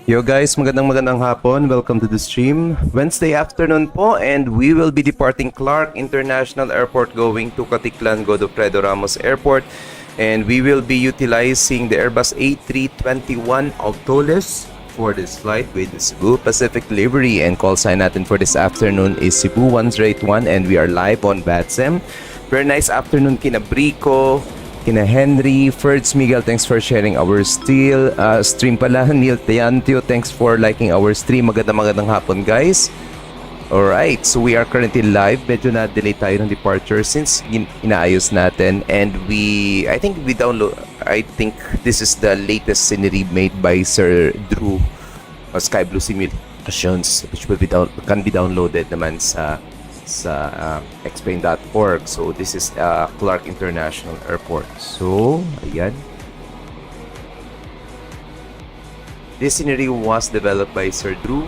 Yo guys, magandang hapon. Welcome to the stream. Wednesday afternoon po, and we will be departing Clark International Airport going to Caticlan Godofredo Ramos Airport, and we will be utilizing the Airbus A321 Octoles for this flight with the Cebu Pacific livery, and call sign natin for this afternoon is Cebu 1081, and we are live on VATSIM. Very nice afternoon kina Brico, kina Henry, Ferds Miguel, thanks for sharing our stream pala. Neil Teantio, thanks for liking our stream. Magandang hapon guys. Alright, so we are currently live. Medyo na-delay tayo ng departure since inaayos natin, and I think this is the latest scenery made by Sir Drew, Sky Blue Simulations, which can be downloaded naman sa explain.org. So this is Clark International Airport. So ayan, this scenery was developed by Sir Drew.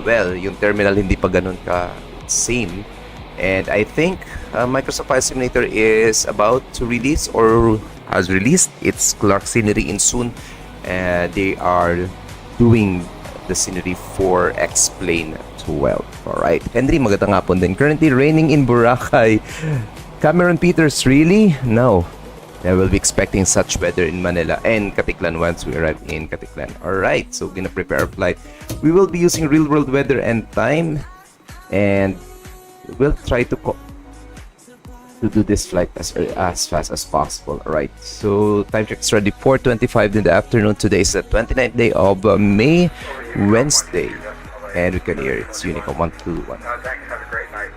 Well, yung terminal hindi pa ganun ka same, and I think Microsoft Flight Simulator is about to release or has released its Clark scenery in soon. They are doing the scenery for Explain 12. Alright, Henry, magandang hapon din. Currently raining in Boracay. Cameron Peters, really? No. I will be expecting such weather in Manila and Caticlan once we arrive in Caticlan. Alright, so gonna prepare our flight. We will be using real world weather and time, and we'll try to do this flight as fast as possible. Alright, so time check is ready, 4:25 in the afternoon. Today is the 29th day of May, Wednesday. And we can hear it's Unicom 121. Thanks. Have a great night.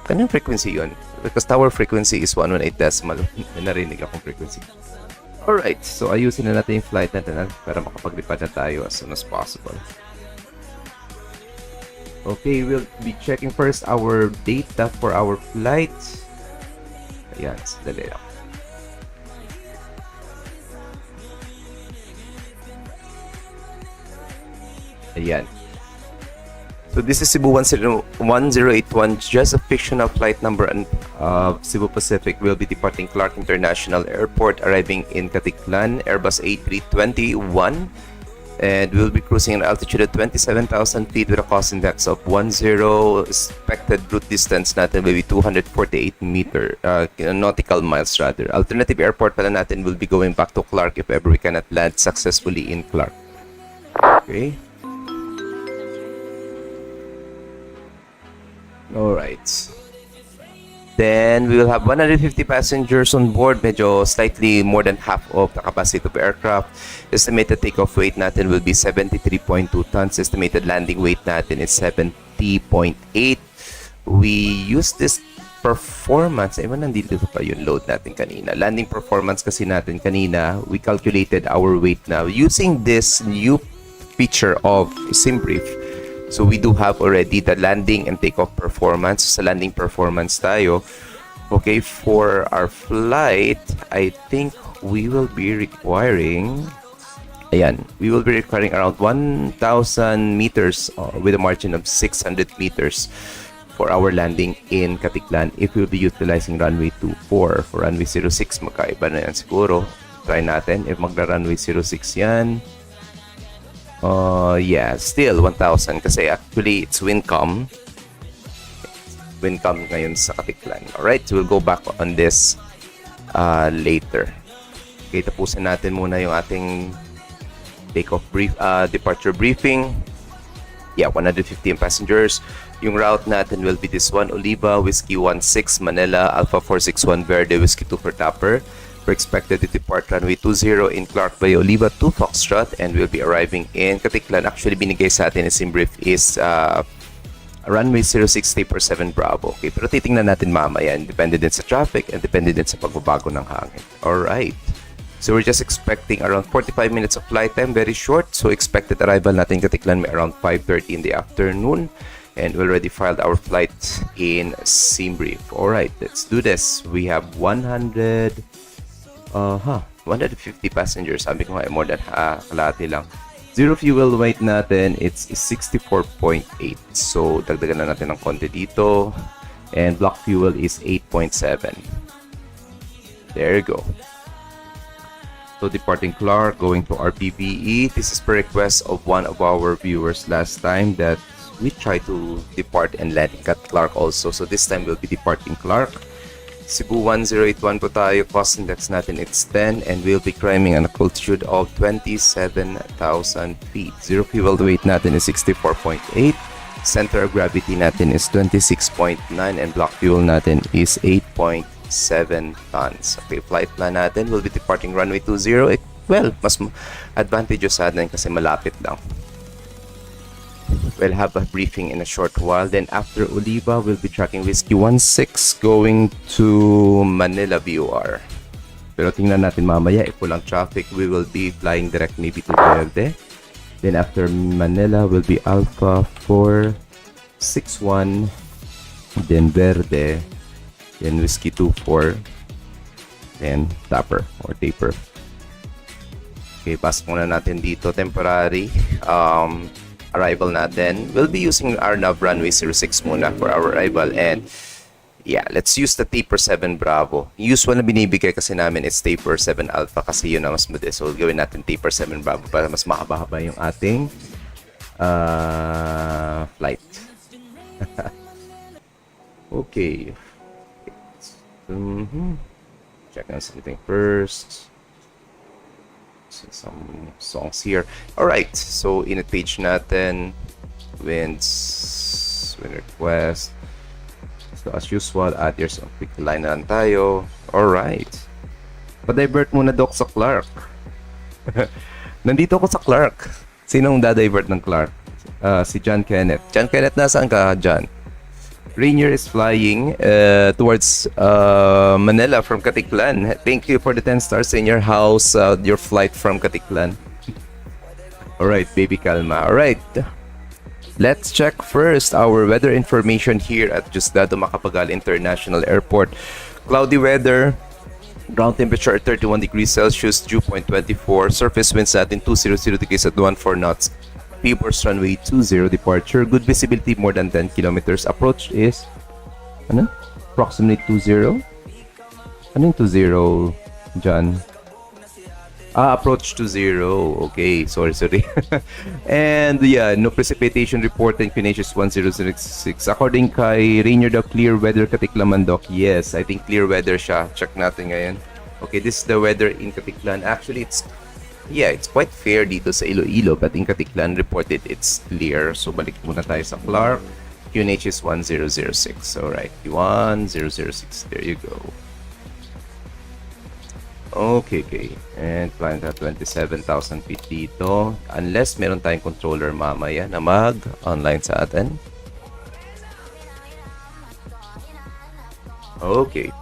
Kanyang frequency yun? Because tower frequency is 118 decimal. Narinig akong frequency. Alright, so ayusin na natin yung flight natin para makapaglipad na tayo as soon as possible. Okay, we'll be checking first our data for our flight. Ayan, sadali lang. Ayan. So this is Cebu 1081, just a fictional flight number, and Cebu Pacific will be departing Clark International Airport, arriving in Caticlan, Airbus A321, and we'll be cruising at an altitude of 27,000 feet with a cost index of 10. Expected route distance natin will be 248 nautical miles rather. Alternative airport pala natin will be going back to Clark if ever we cannot land successfully in Clark. Okay. Alright. Then we will have 150 passengers on board. Medyo slightly more than half of the capacity of the aircraft. Estimated takeoff weight natin will be 73.2 tons. Estimated landing weight natin is 70.8. We use this performance. Nandito pa yung load natin kanina. Landing performance kasi natin kanina, we calculated our weight now using this new feature of SimBrief. So we do have already the landing and takeoff performance. Sa landing performance tayo. Okay, for our flight, I think we will be requiring around 1,000 meters with a margin of 600 meters for our landing in Caticlan if we'll be utilizing runway 24. For runway 06, magkaiba na yan siguro. Try natin if magra-runway 06 yan. Yeah, still 1,000 kasi actually it's Wincom ngayon sa Caticlan. Alright, so we'll go back on this later. Okay, tapusin natin muna yung ating departure briefing. Yeah, 115 passengers. Yung route natin will be this one: Oliva, Whiskey 16 Manila, Alpha 461 Verde, Whiskey 2 for Tapper. We're expected to depart runway 20 in Clark by Oliva 2 Foxtrot, and we'll be arriving in Caticlan. Actually, binigay sa atin is in brief is runway 06 Taper 7 Bravo. Okay, pero titingnan natin mamaya. Depende din sa traffic and depende din sa pagbabago ng hangin. Alright. So we're just expecting around 45 minutes of flight time, very short. So expected arrival natin Caticlan may around 5:30 in the afternoon. And we already filed our flight in SimBrief. Alright, let's do this. We have 150 passengers. Sabi ko nga, more than kalahati lang. Zero fuel weight natin, it's 64.8. So, dagdagan na natin ng konti dito. And block fuel is 8.7. There you go. So departing Clark, going to RPVE. This is per request of one of our viewers last time that we try to depart and landing at Clark also. So this time we'll be departing Clark. Cebu 1081 po tayo. Cost index natin it's 10 and we'll be climbing an altitude of 27,000 feet. Zero fuel weight natin is 64.8. Center of gravity natin is 26.9 and block fuel natin is 8.7 tons. Okay, flight plan natin will be departing runway 20. Well, mas advantageous sa atin kasi malapit lang. We'll have a briefing in a short while. Then after Oliva, we'll be tracking Whiskey 16 going to Manila VOR. Pero tingnan natin mamaya, if walang traffic, we will be flying direct maybe to Verde. Then after Manila will be Alpha 461, then Verde, then Whiskey 24, then Taper or Taper. Okay, pasok muna natin dito temporary arrival natin. We'll be using our nav runway 06 muna for our arrival and yeah, let's use the Taper 7 Bravo. Usual na binibigay kasi namin is Taper 7 Alpha kasi yun ang mas mabilis. So, gawin natin Taper 7 Bravo para mas mahaba-haba yung ating flight. Okay. Check on something first. So, some songs here. Alright, so init page natin. Wind request. So as usual, add your quick line na lang tayo. Alright. Pa-divert muna Doc sa Clark. Nandito ako sa Clark. Sinong da-divert ng Clark? Si John Kenneth. John Kenneth, nasaan ka, John? Rainier is flying towards Manila from Caticlan. Thank you for the 10 stars in your house, your flight from Caticlan. Alright, baby Kalma. Alright. Let's check first our weather information here at Diosdado Macapagal International Airport. Cloudy weather, ground temperature at 31 degrees Celsius, dew point 24, surface winds natin 200 degrees at 14 knots. Pibors runway 20 departure, good visibility more than 10 kilometers. Approach is approximately 20. Ano yung 20, John? Approach to 0. Okay, sorry. And yeah, no precipitation report and QNH is 1006. According kay Rainier, the clear weather Caticlan Doc. Yes, I think clear weather siya. Check natin ngayon. Okay, this is the weather in Caticlan. Actually, it's quite fair dito sa Iloilo, but in Caticlan reported it's clear. So balik muna tayo sa Clark. QNH is 1006. Alright, 1006. There you go. Okay. And flying at 27,000 feet dito. Unless meron tayong controller mamaya na mag-online sa atin. Okay.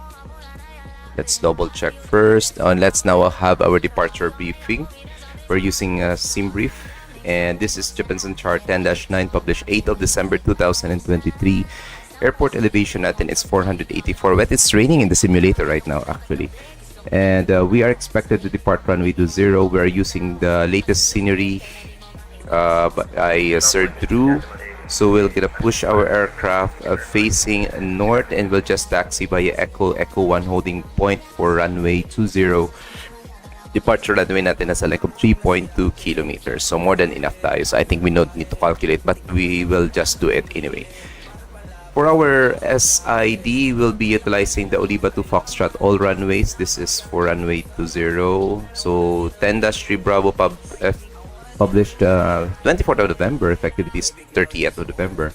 Let's double check first. Let's now have our departure briefing. We're using a sim brief. And this is Japanese chart 10-9 published 8th of December 2023. Airport elevation natin is 484. But it's raining in the simulator right now actually. And we are expected to depart runway 20. We are using the latest scenery by Sir Drew. So we're gonna push our aircraft facing north and we'll just taxi via Echo 1 holding point for runway 20. Departure runway natin nasa like of 3.2 kilometers. So more than enough tayo. So I think we don't need to calculate but we will just do it anyway. For our SID, we'll be utilizing the Oliva to Foxtrot all runways. This is for runway 20. So 10-3 Bravo published 24th of November. Effectivity is 30th of November.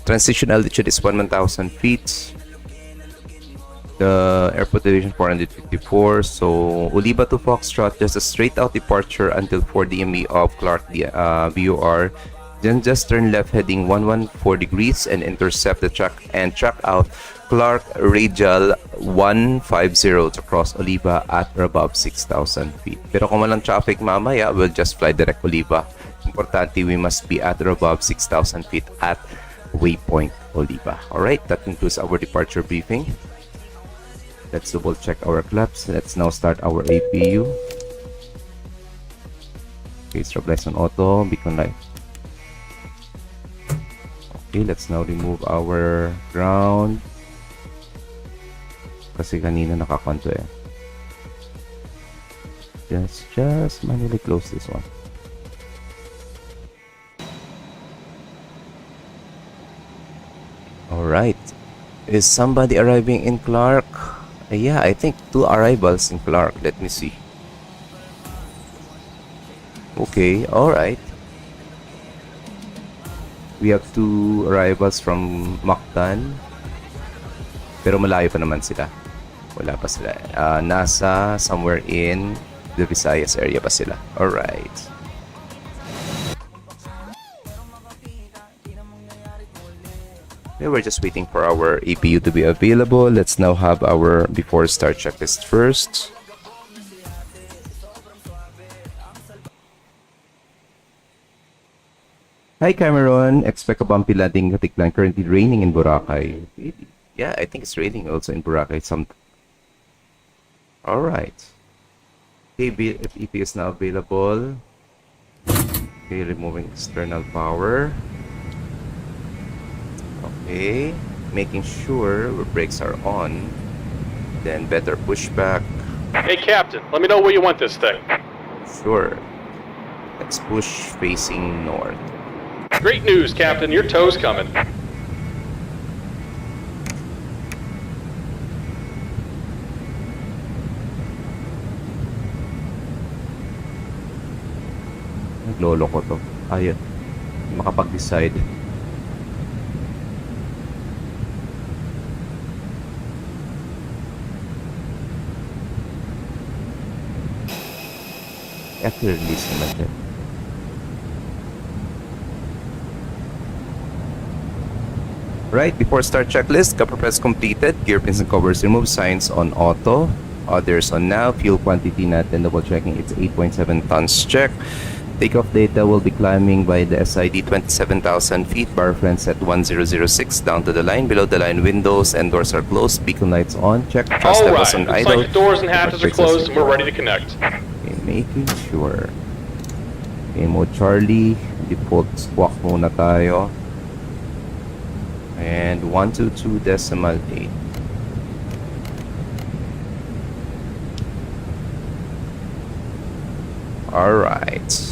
Transition altitude is 1,000 feet. The airport elevation 454. So Oliva to Foxtrot, just a straight out departure until 4 DME of Clark VOR. Then just turn left heading 114 degrees and intercept the track and track out Clark Radial 150 to cross Oliva at or above 6,000 feet. Pero kung walang traffic mamaya, we'll just fly direct Oliva. Importante, we must be at or above 6,000 feet at waypoint Oliva. Alright, that concludes our departure briefing. Let's double check our claps. Let's now start our APU. Okay, strobe lights on auto, beacon light. Okay, let's now remove our ground. Kasi kanina nakakonto eh. Just manually close this one. Alright. Is somebody arriving in Clark? Yeah, I think 2 arrivals in Clark. Let me see. Okay, alright. We have 2 arrivals from Mactan. Pero malayo pa naman sila. Wala pa sila. Nasa somewhere in the Visayas area pa sila. Alright. Okay, we're just waiting for our APU to be available. Let's now have our before start checklist first. Hi Cameron, expect a bumpy landing in Caticlan, currently raining in Boracay. Yeah, I think it's raining also in Boracay. Alright. Okay, EP is now available. Okay, removing external power. Okay, making sure our brakes are on. Then better pushback. Hey Captain, let me know where you want this thing. Sure. Let's push facing north. Great news, Captain, your tow's coming. Naglolo ko to. Ayun. Makapag-decide. After release naman din. Right, before start checklist, cover press completed, gear pins and covers removed, signs on auto, others on now, fuel quantity natin, double checking, it's 8.7 tons check. Takeoff data will be climbing by the SID 27,000 feet, bar friends at 1006, down to the line, below the line windows and doors are closed, beacon lights on, check, thrust levels on Alright, looks idle. like the doors and hatches are closed and we're ready to connect. Okay, making sure. Okay, mode Charlie, default squawk muna tayo. And 122.8. Alright.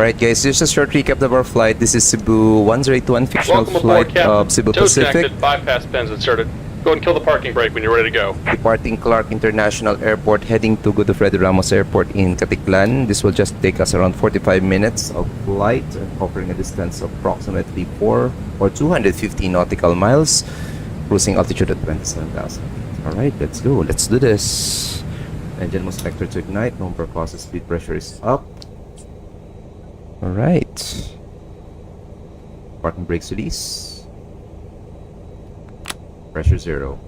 Alright guys, just a short recap of our flight. This is Cebu 1081 fictional Welcome flight aboard, Captain. of Cebu Tow's Pacific. connected, bypass pins inserted. Go and kill the parking brake when you're ready to go. Departing Clark International Airport, heading to Godofredo Ramos Airport in Caticlan. This will just take us around 45 minutes of flight, covering a distance of approximately 4 or 250 nautical miles, cruising altitude at 27,000. Alright, let's go. Let's do this. Engine must vector to ignite. Number process speed pressure is up. Alright. Parking brakes release. Pressure 0.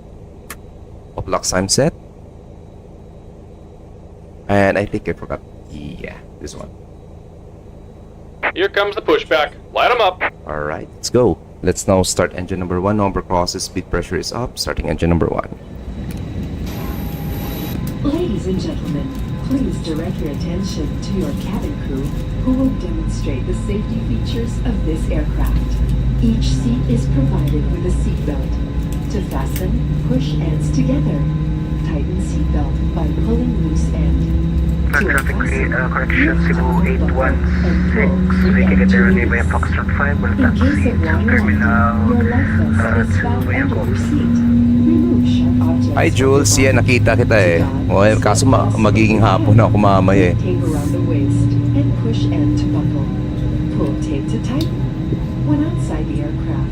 Lock time set. And I think I forgot. Yeah, this one. Here comes the pushback. Light them up. Alright, let's go. Let's now start engine number 1. Number crosses, speed pressure is up. Starting engine number 1. Ladies and gentlemen, please direct your attention to your cabin crew who will demonstrate the safety features of this aircraft. Each seat is provided with a seatbelt. To fasten, push ends together. Tighten seatbelt by pulling loose end. Traffic correction, Cebu 816, we can get there only by Foxtrot 5, will In taxi case of to wrong Terminal your license is 2 found under Mayagos. your seat. Remove sharp objects. Hi Jules, from the yeah, nakita kita eh. body. Okay, kaso magiging hapon ako mamaya eh. Tape around the waist and push end to buckle. Pull tape to tighten. When outside the aircraft,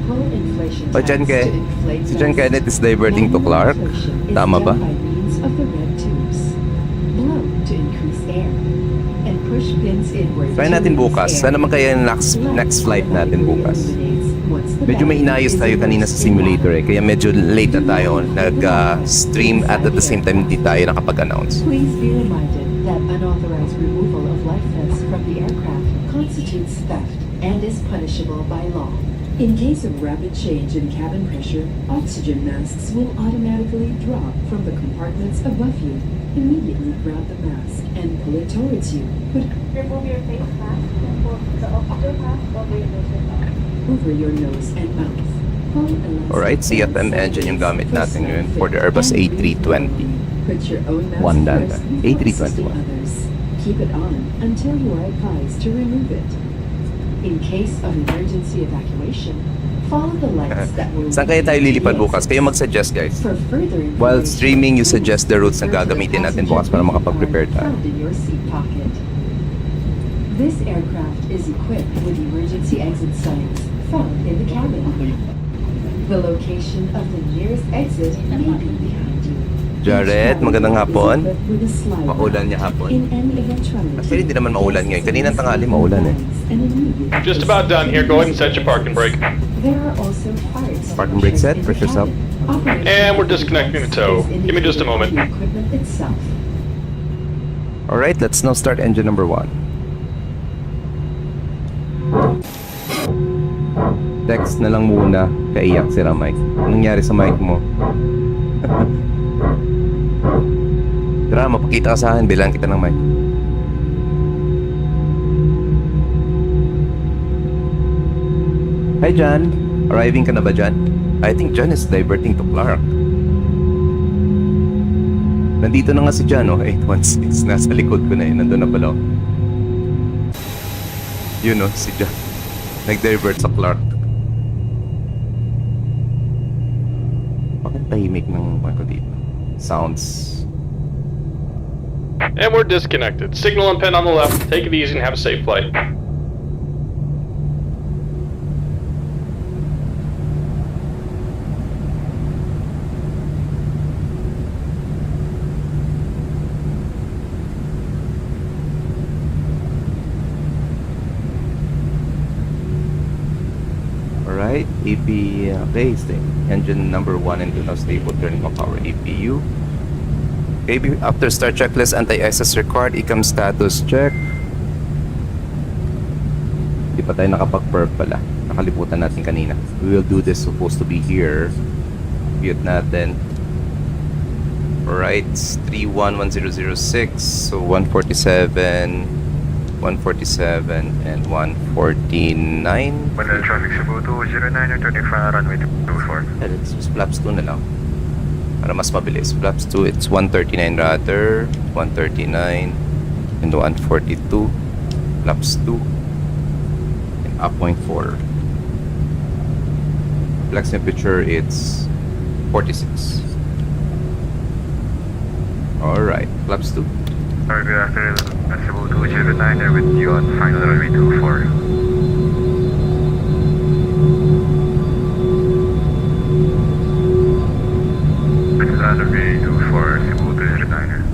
pull inflation O dyan tabs kay, to inflate si John vents. Kenneth is diverting to Manual Clark. inflation is Tama ba? done by means of the red tubes. Blow to increase air. And push pins inward Try to natin release bukas. air. Sana naman kaya yung next flight natin bukas. Medyo may inayos tayo kanina sa simulator eh. Kaya medyo late na tayo nag-stream at the same time hindi tayo nakapag-announce. Please be reminded that unauthorized removal of life vests from the aircraft constitutes theft and is punishable by law. In case of rapid change in cabin pressure, oxygen masks will automatically drop from the compartments above you. Immediately grab the mask and pull it towards you. Put Remove your face mask and put the oxygen mask over your nose and mouth. over your nose and mouth. Pull elastic Alright, CFM bands engine yung gamit for natin ngayon snap for the fit Airbus and A320. Put your own mask One first data. before assisting A321. others. Keep it on until you are advised to remove it. In case of emergency evacuation, follow the lights that will Saan kaya tayo lead you to lilipad the bukas? exits. Kayo mag-suggest, guys. For further While information, streaming, you please suggest the routes na refer to the gagamitin natin passenger bukas para briefing makapag-prepare card tayo. found in your seat pocket. This aircraft is equipped with emergency exit signs found in the cabin. The location of the nearest exit may be behind you. Jared, magandang hapon. Maulan Maulan niya hapon. Actually, hindi naman maulan ngayon. Kaninang tanghali maulan eh. Just about done here. Go ahead and set your parking brake. There are also fire Parking brake set, extinguishers in the pressure's up. cabin. And we're disconnecting the tow. Give me just a moment. The equipment itself. Alright, let's now start engine number 1. Text na lang muna, kaiyak si Mike. Anong nangyari sa mic mo? Tara, mapakita ka sa akin, bilang kita ng mic. Hi John, arriving ka na ba John? I think John is diverting to Clark. Nandito na nga si John, oh, 816. Nasa likod ko na eh, nandun na pala. Yun oh, si John. Nag-divert sa Clark. Bakit tahimik ng ako dito? Sounds. And we're disconnected. Signal and pin on the left. Take it easy and have a safe flight. Alright, AP, okay, stay. Engine number 1 and 2 now stable, turning on power APU. Okay, after start checklist, anti-access required, ICAM status check. Hindi pa tayo nakapag-perf pala. Nakalimutan natin kanina. We will do this, supposed to be here. Mute natin. Alright, 311006, so 147, 147, and 149. Manila traffic Cebu 209 or 25 runway 24. Let's just flaps 2 na lang. Para mas mabilis. Flaps 2, it's 139 rather. 139 and 142. Flaps 2 and up 0.4. Flex temperature, it's 46. Alright, flaps 2. Sorry, good afternoon. Cebu 209 there with you on final runway 24. This is runway 24, Cebu 209.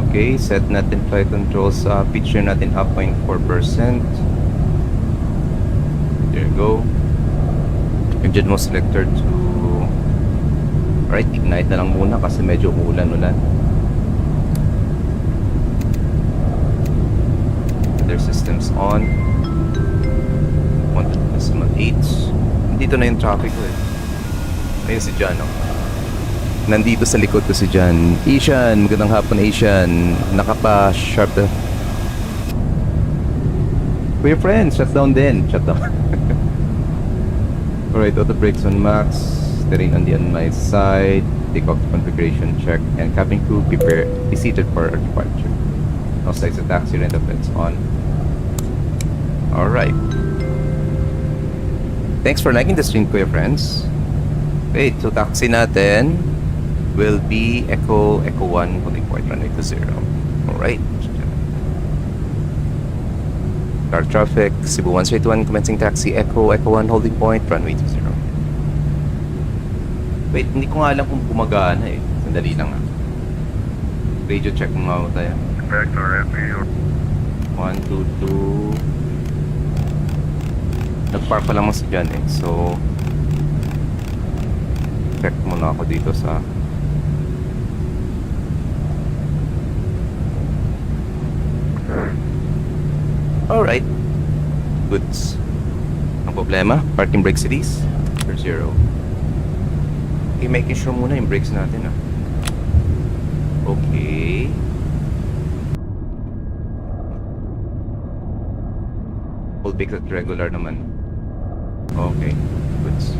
Okay, set natin flight controls. Picture natin up 0.4%. There you go. Engine mo selector to... Alright, ignite na lang muna kasi medyo umulan-ulan. Other systems on. 1.8. Nandito na yung traffic ko eh. Ayun si John, oh. Nandito sa likod ko si John. Asian, magandang hapon Asian. Nakapa-sharp na. For your friends, shut down din. Shut down. Alright, auto brakes on max. Steering on the on my side. Take off configuration check. And cabin crew prepare. Be seated for our departure. No sides of taxi rent offense on. Alright. Thanks for liking the stream ko, your friends. Okay, so taxi natin will be Echo 1 holding point runway to 0. Alright. Car traffic, Cebu 131 commencing taxi, Echo 1 holding point runway to 0. Wait, hindi ko nga alam kung gumagana eh. Sandali lang ah. Radio check mo nga tayo. Vector FA 1, 2, 2. Nag-park pa lang mo si John eh. So check muna ako dito sa Alright. Goods. Ang problema, parking brake cities or 0. Okay, making sure muna yung brakes natin ah. Okay. Full brake at regular naman. Okay, goods.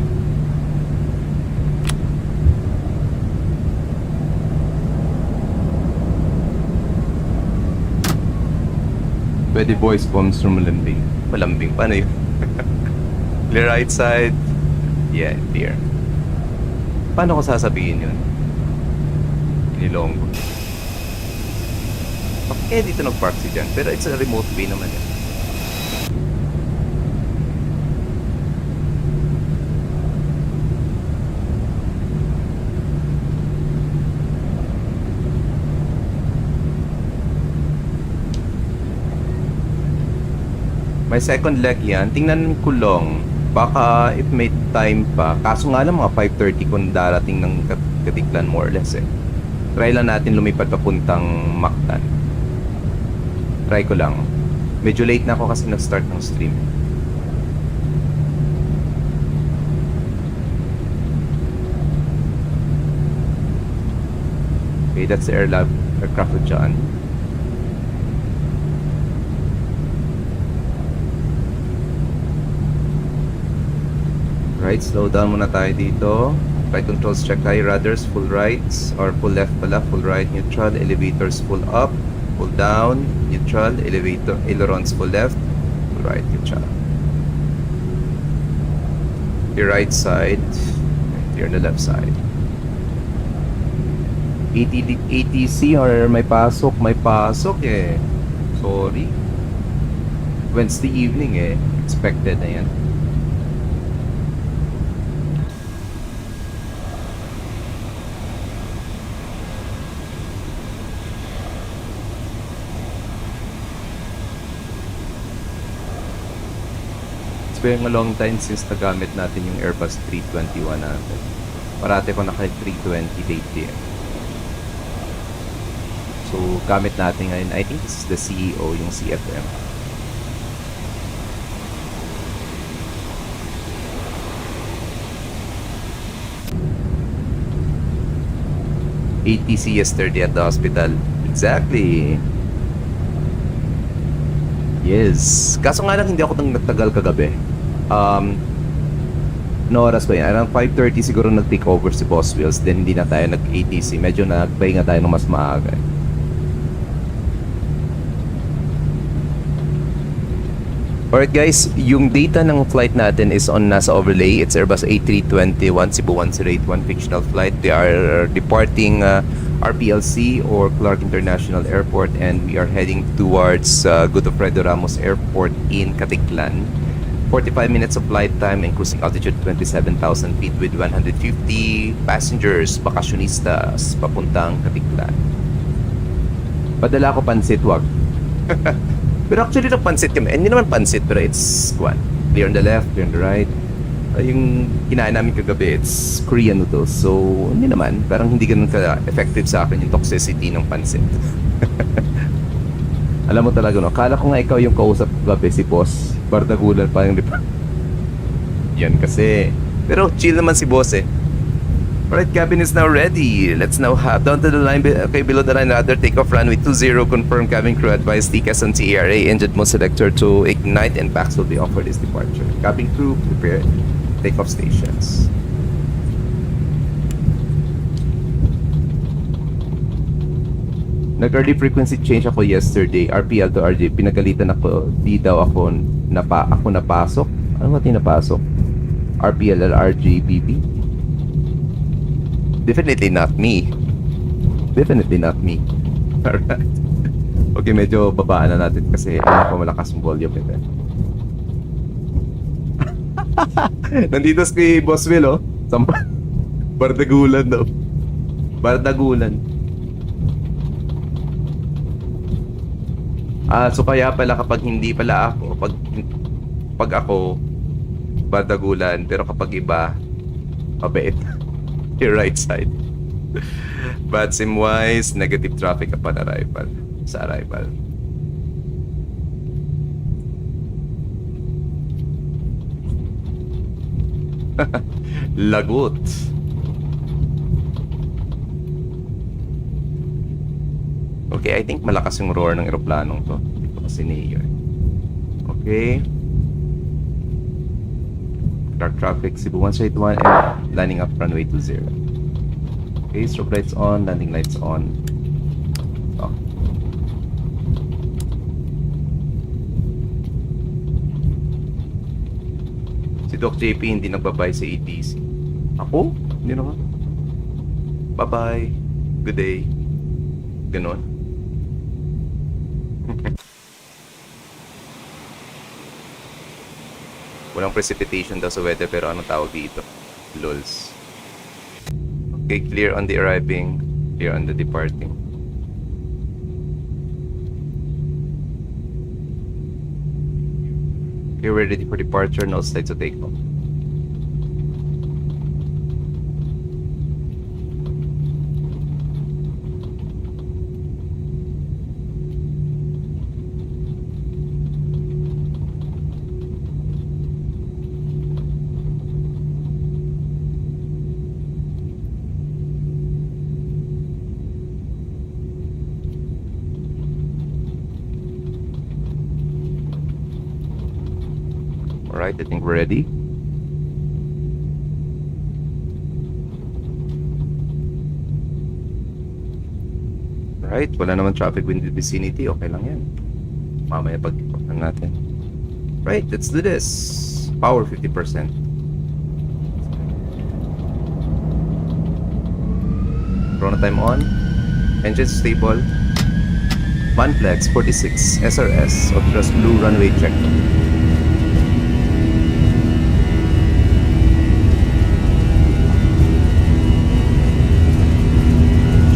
Pwede voice comms from malambing. Malambing, paano yun? Clear right side. Yeah, clear. Paano ko sasabihin yun? Inilonggo. Okay, dito nag-park si Jan. Pero it's a remote way naman yan. May second leg yan. Tingnan ko long. Baka if may time pa. Kaso nga lang mga 5:30 kung darating ng Caticlan more or less eh. Try lang natin lumipat papuntang Mactan. Try ko lang. Medyo late na ako kasi nag-start ng stream. Okay, that's the aircraft dyan. Right, slow down muna tayo dito. Flight controls check tayo. Rudders, full rights. Or full left pala, full right, neutral. Elevators, full up. Full down, neutral. Elevator, ailerons, full left. Full right, neutral. The right side. Here on the left side. ATC or may pasok? May pasok eh. Sorry. Wednesday evening eh. Expected na yan. It's been a long time since nagamit natin yung Airbus 321 natin. Parati ko naka 320 lately. So, gamit natin ngayon. I think this is the CEO, yung CFM. ATC yesterday at the hospital. Exactly. Yes. Kaso nga lang hindi ako nagtagal kagabi. No oras ba yan? Around 5:30 siguro nag-take over si Boss Wheels. Then hindi na tayo nag-ATC. Medyo nagpahinga tayo ng mas maaga. Alright guys, yung data ng flight natin is on nasa overlay. It's Airbus A321 Cebu 1081 fictional flight. They are departing RPLC or Clark International Airport, and we are heading towards Godofredo Ramos Airport in Caticlan. 45 minutes of flight time and cruising altitude 27,000 feet with 150 passengers, bakasyonistas, papuntang Caticlan. Padala ko pansit, wag. Pero actually nagpansit kami. Hindi naman pansit, pero it's one. Clear on the left, clear on the right. Yung kinain namin kagabi, it's Korean noodles. So, hindi naman. Parang hindi ganun ka-effective sa akin yung toxicity ng pansit. Alam mo talaga, no? Kala ko nga ikaw yung kausap kagabi, si Boss. Bardagulan pa yung report. Yan kasi. Pero chill naman si Boss eh. Alright, cabin is now ready. Let's now have down to the line, okay, below the line, rather takeoff runway 20, confirm cabin crew advise TCAS and TERA, engine mode selector to ignite and packs will be offered this departure. Cabin crew, prepare takeoff stations. Nag-early frequency change ako yesterday, RPL to RJ. Pinagalitan ako, di daw ako napasok. Ano ba tinapasok? RPLL, RJ, BB? Definitely not me. Definitely not me. Alright. Okay, medyo babaan na natin kasi alam ko malakas yung volume nito. Nandito si Boss Will, oh. Bardagulan daw. Bardagulan. So kaya pala kapag hindi pala ako, pag ako, bardagulan. Pero kapag iba, mabait. Your right side. VATSIM wise, negative traffic upon arrival. Sa arrival. Lagot. Okay, I think malakas yung roar ng eroplanong to. Dito kasi Neo. Okay. Dark traffic, Cebu 181 and landing up runway 20. Okay, strobe lights on, landing lights on. Oh. Si Doc JP hindi nagbabay sa ATC. Ako? Hindi naman. Bye-bye. Good day. Ganon. Walang precipitation daw sa weather pero anong tawag dito? Lulz. Okay, clear on the arriving, clear on the departing. Okay, we're ready for departure, no slides to take off. Alright, I think we're ready. Alright, wala naman traffic in the vicinity. Okay lang yan. Mamaya pag-ipakan natin. Right, let's do this. Power 50%. Chrono time on. Engine stable. Manflex 46 SRS Ultras Blue runway check.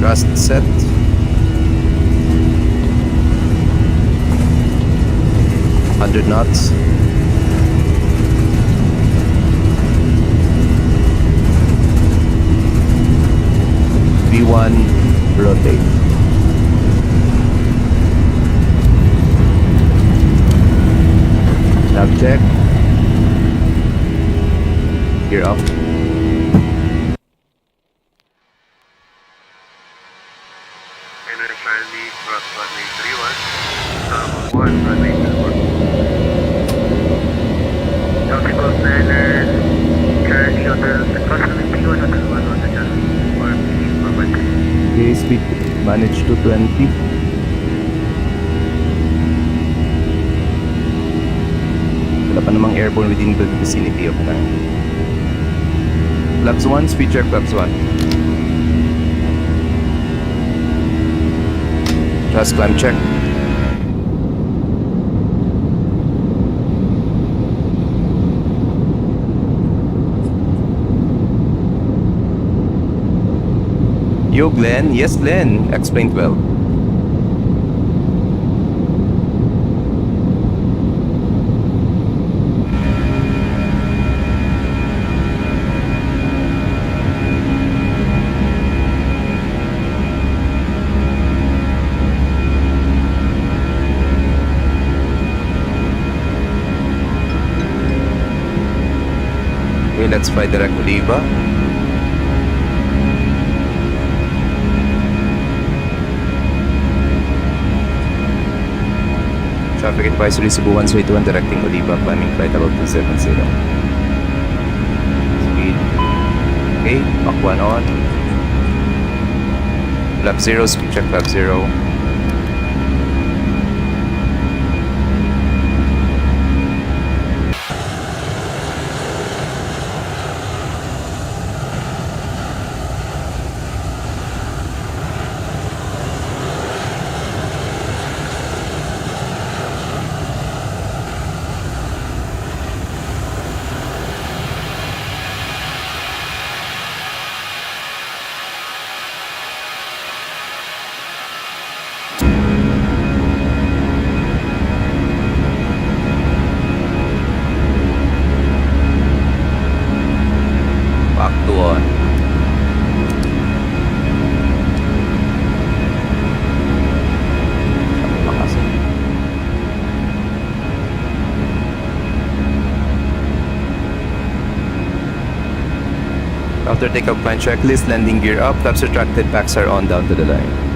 Thrust set. Hundred knots. V1 rotate. Nav check. Gear up. Enter Charlie, cross runway 31, 1, runway 24. Tactical planner, charge shuttle, cross runway 31, hotel 1, hotel 1, RPVE. Okay, speed managed to 20. Wala pa namang airborne within the vicinity of time. Flaps 1, speed check, flaps 1. Thrust climb check. Yo, Glenn. Yes, Glenn. Explain 12. Okay, let's fly direct Oliva. Traffic advisory Cebu 121 directing Oliva, climbing flight about 270. Speed. Okay, Mach 1 on. Flap 0, speed check flap 0. Back to on. Lakas eh. After takeoff plan checklist, landing gear up, flaps retracted, packs are on down to the line.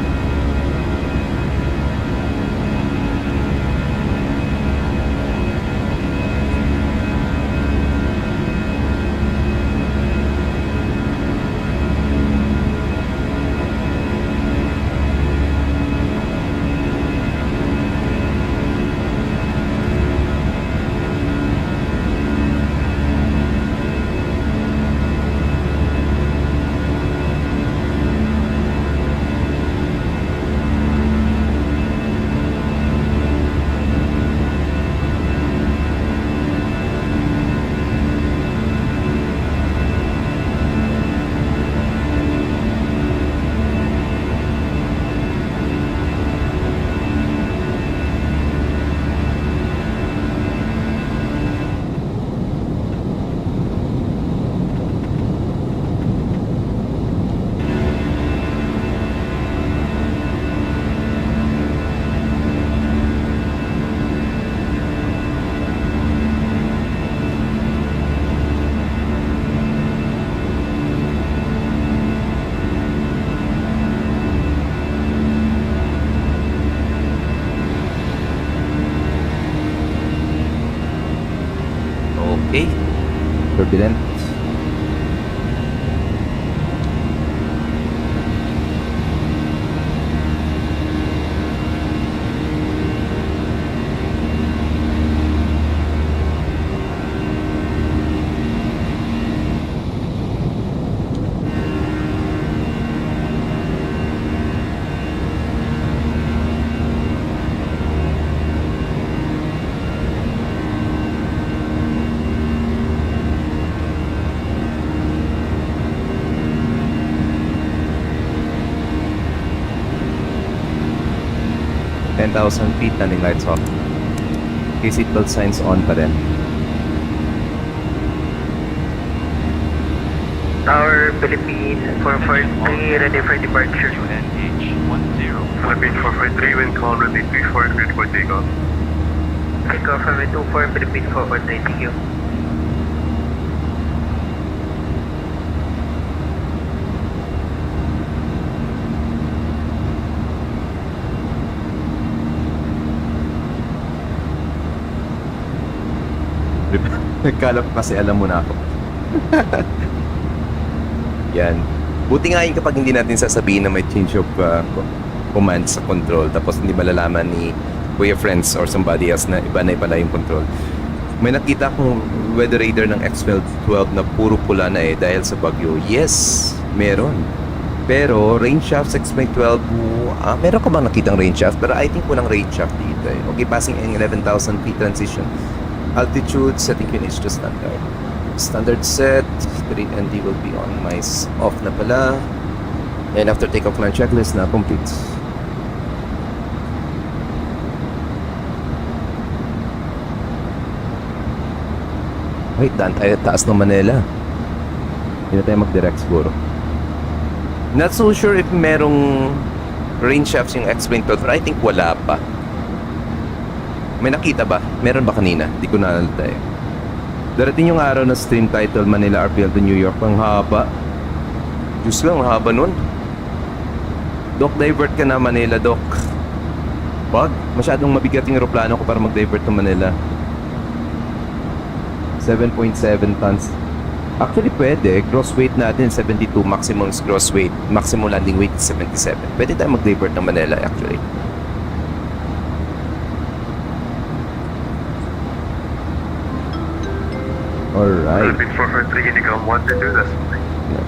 Okay. Turbulent. Feet, landing lights off. Okay, seatbelt signs on pa rin. Tower, Philippines 443, ready for departure. Philippines 443, wind call ready 34, ready for takeoff. Takeoff from 24, Philippines 443, thank you. Nagkalap kasi alam mo na ako. Yan. Buti nga yun kapag hindi natin sasabihin na may change of command sa control tapos hindi malalaman ni Kuya Friends or somebody else na iba na pala yung control. May nakita akong weather radar ng X12 na puro pula na dahil sa bagyo. Yes, meron. Pero rain shaft sa X12, meron ka bang nakitang rain shaft? Pero I think walang rain shaft dito Okay, passing in 11,000 feet transition. Altitude, setting finish to standard. Standard set, the ND will be on my off na pala. And after takeoff plan checklist na complete. Wait, daan tayo taas ng Manila. Hindi na tayo mag-direct siguro. Not so sure if merong rain shafts yung X-Plane 12, but I think wala pa. May nakita ba? Meron ba kanina? Di ko naalala Darating yung araw na stream title Manila RPL to New York. Ang haba. Diyos lang, ang haba nun. Doc, divert ka na Manila, Doc. Wag. Masyadong mabigat yung aeroplano ko para mag-divert to Manila. 7.7 tons. Actually, pwede. Gross weight natin, 72. Maximum gross weight. Maximum landing weight, 77. Pwede tayo mag-divert ng Manila, actually. Alright. Philippines 443, Unicom 1 to do this.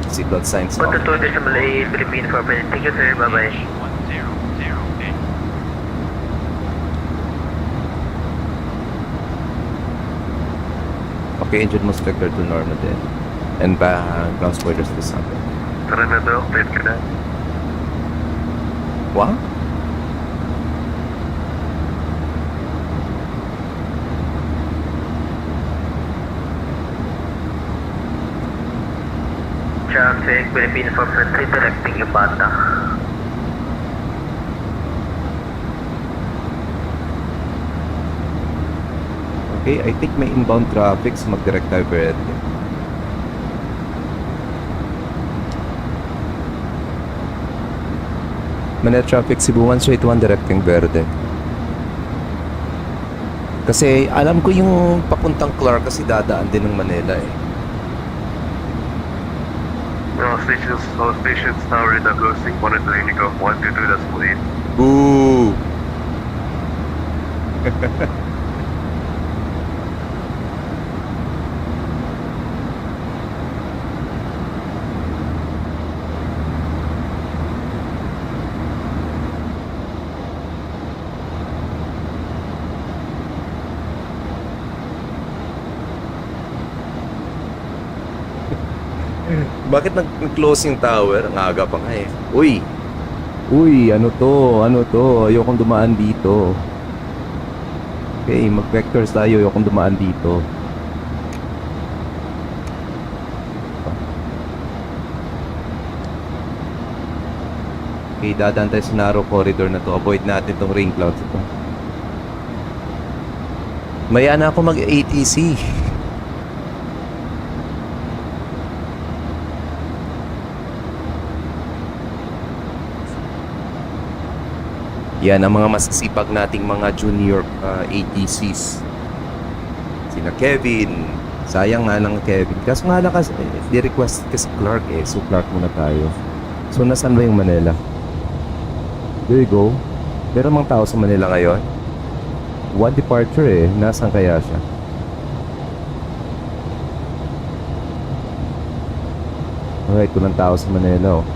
Seatbelt signs on. 122, Philippines 443, thank you sir, bye-bye. Okay, engine must vector to normal din. And ground spoilers to something. Tara na daw, update ka na. Wow? Traffic, Philippines 443, directing Ibata. Okay, I think may inbound traffic so mag-direct tayo Verde. Manila traffic Cebu 181 directing Verde. Kasi alam ko yung papuntang Clark kasi dadaan din ng Manila eh. All stations now read the closing monitoring of 122.8. Boo! Bakit nag-close yung tower? Ang aga pa nga eh. Uy! Uy, ano to? Ano to? Ayokong dumaan dito. Okay, mag-vectors tayo. Ayokong dumaan dito. Okay, dadaan tayo sa narrow corridor na to. Avoid natin tong rain clouds ito. Maya na ako mag-ATC. Yan ang mga masisipag nating mga junior ATCs. Sina Kevin. Sayang nga lang Kevin. Kaso nga lang kasi, di-request kasi Clark eh. So Clark muna tayo. So nasaan ba yung Manila? There you go. Meron mang tao sa Manila ngayon. One departure eh. Nasaan kaya siya? Alright, walang tao sa Manila oh.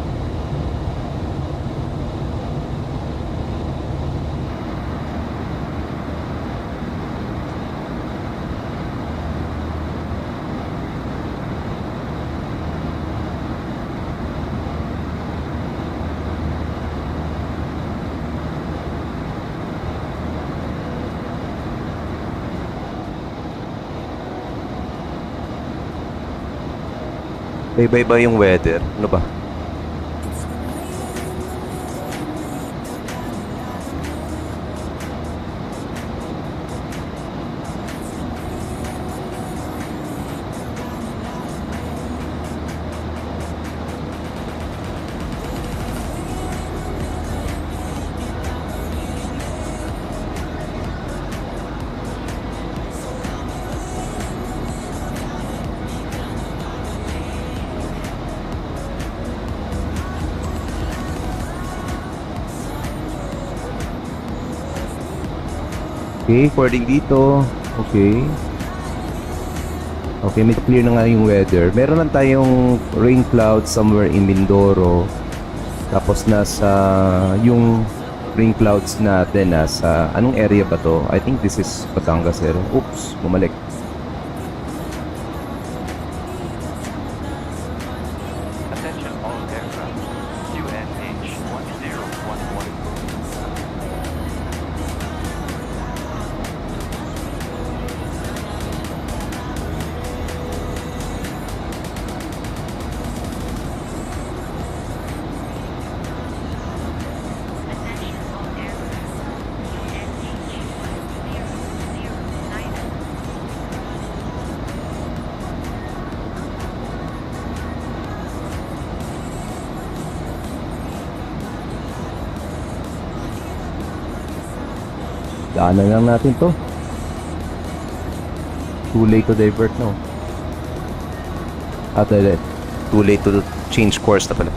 Iba-iba yung weather. Ano ba? Okay, according dito. Okay. Okay, may clear na nga yung weather. Meron lang tayong rain clouds somewhere in Mindoro. Tapos nasa yung rain clouds natin nasa anong area ba to? I think this is Batangas area. Oops, bumalik. Attention all aircraft. UNH 1011. Daanan lang natin to. Too late to divert no. Too late to change course na pala.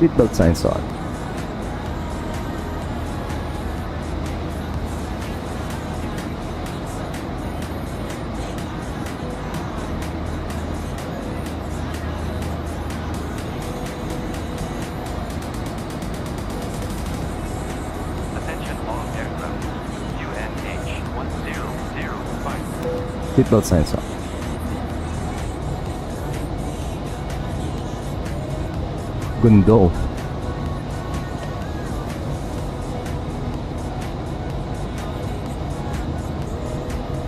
Seatbelt signs on. Seatbelt signs off. Gundo.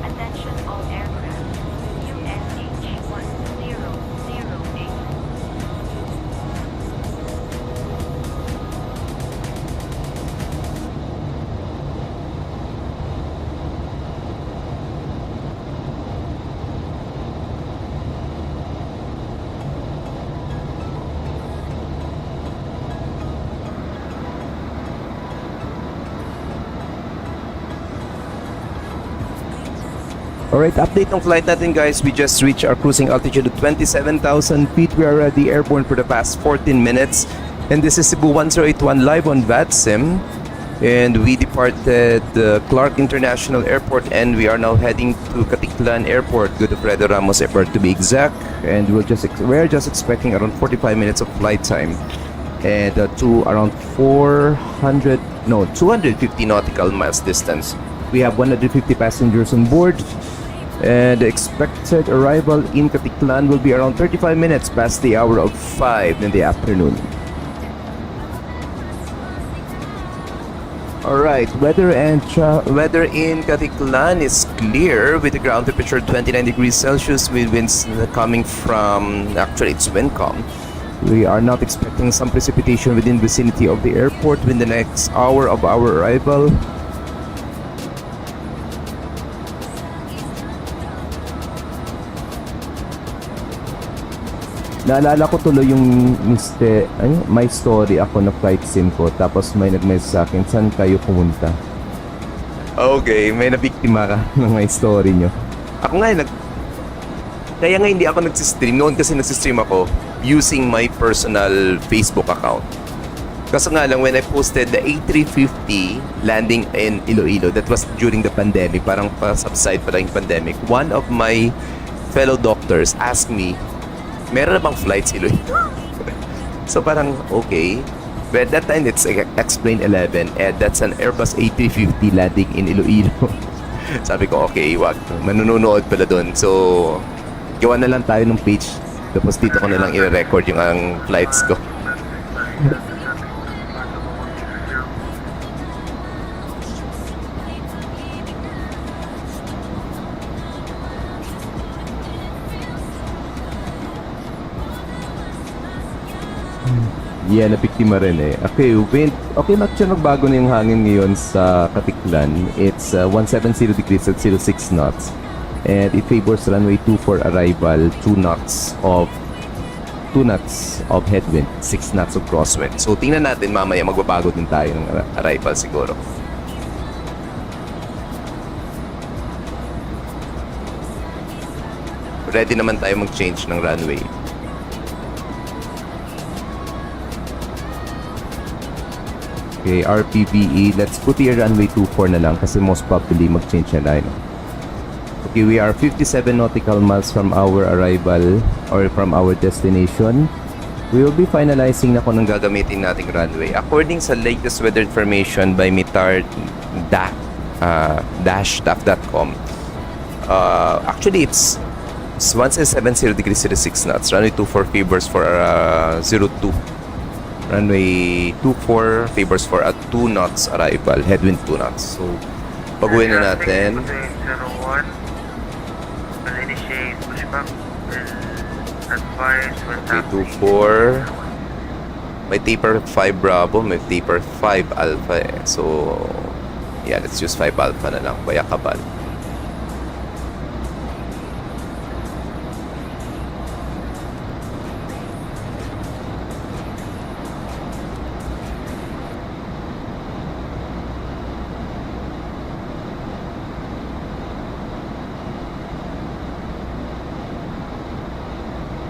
Attention all aircraft. UNH 1008. Alright, update ng flight natin guys. We just reached our cruising altitude of 27,000 feet. We are already airborne for the past 14 minutes. And this is Cebu 1081 live on VATSIM. And we departed Clark International Airport and we are now heading to Caticlan Airport, Godofredo Ramos Airport to be exact. And we're just expecting around 45 minutes of flight time. And to around 250 nautical miles distance. We have 150 passengers on board. And the expected arrival in Caticlan will be around 35 minutes past the hour of 5 in the afternoon. Alright, weather in Caticlan is clear with the ground temperature 29 degrees Celsius with winds coming from, actually it's wind calm. We are not expecting some precipitation within vicinity of the airport within the next hour of our arrival. Naalala ko tuloy yung my story ako na flight sim ko. Tapos may nag-message sa akin, saan kayo pumunta? Okay, may nabiktima ka ng my story nyo. Ako nga, kaya nga hindi ako nagsistream. Noon kasi nagsistream ako using my personal Facebook account. Kaso nga lang, when I posted the A350 landing in Iloilo, that was during the pandemic, parang pa-subside pa lang yung pandemic, one of my fellow doctors asked me, meron na bang flights Iloilo? So parang okay. But at that time it's X-Plane 11 and that's an Airbus A350 landing in Iloilo. Sabi ko okay, wag. Manunood pala doon. So gawa na lang tayo ng page. Tapos dito ko na lang i-record yung ang flights ko. Yeah, napiktima rin eh. Okay, wind. Okay, actually nagbago na yung hangin ngayon sa Caticlan. It's 170 degrees at 06 knots. And it favors runway 24 arrival, 2 knots of headwind, 6 knots of crosswind. So tingnan natin mamaya, magbabago din tayo ng arrival siguro. Ready naman tayo mag-change ng runway. Okay, RPVE. Let's put here runway 24 na lang kasi most probably mag-change na tayo. Okay, we are 57 nautical miles from our arrival or from our destination. We will be finalizing na kung anong gagamitin nating runway. According sa latest weather information by mitar-staff.com, actually it's 1770 degrees 06 knots. Runway 24 favors for 02. Runway 24 favors for a 2 knots arrival, headwind 2 knots. So, pag-uwi na natin. 01, will initiate pushback, will advise when Okay, 24. May taper 5 Bravo, may taper 5 Alpha eh. So, yeah, let's use 5 Alpha na lang, kaya kabal.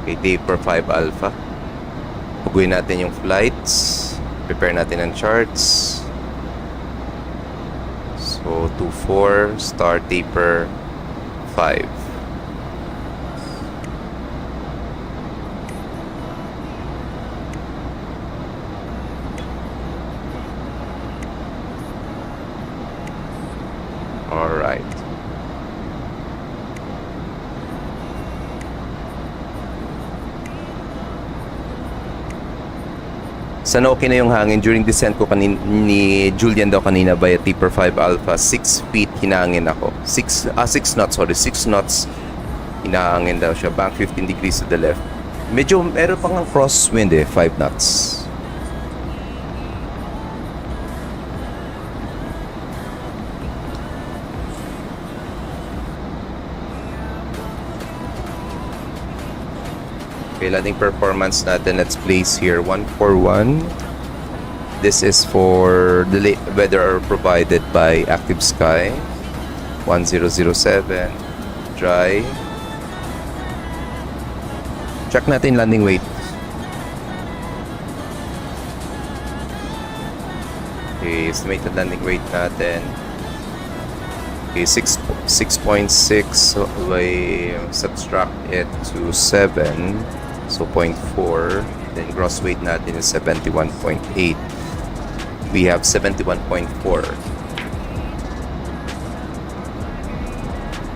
Okay, taper 5 Alpha. Pag-uwi natin yung flights. Prepare natin ang charts. So, 24, start taper 5. Alright. Sana okay na yung hangin. During descent ko ni Julian daw kanina via Tipper 5 Alpha, 6 feet hinangin ako. 6 knots, sorry. 6 knots hinahangin daw siya. Bank 15 degrees to the left. Medyo meron pang crosswind 5 knots. Okay, landing performance natin. Let's place here 141. This is for the weather provided by Active Sky. 1007. Dry. Check natin landing weight. Okay, estimated landing weight natin. Okay, 6.6. So I subtract it to 7. So 0.4. Then gross weight natin is 71.8. We have 71.4.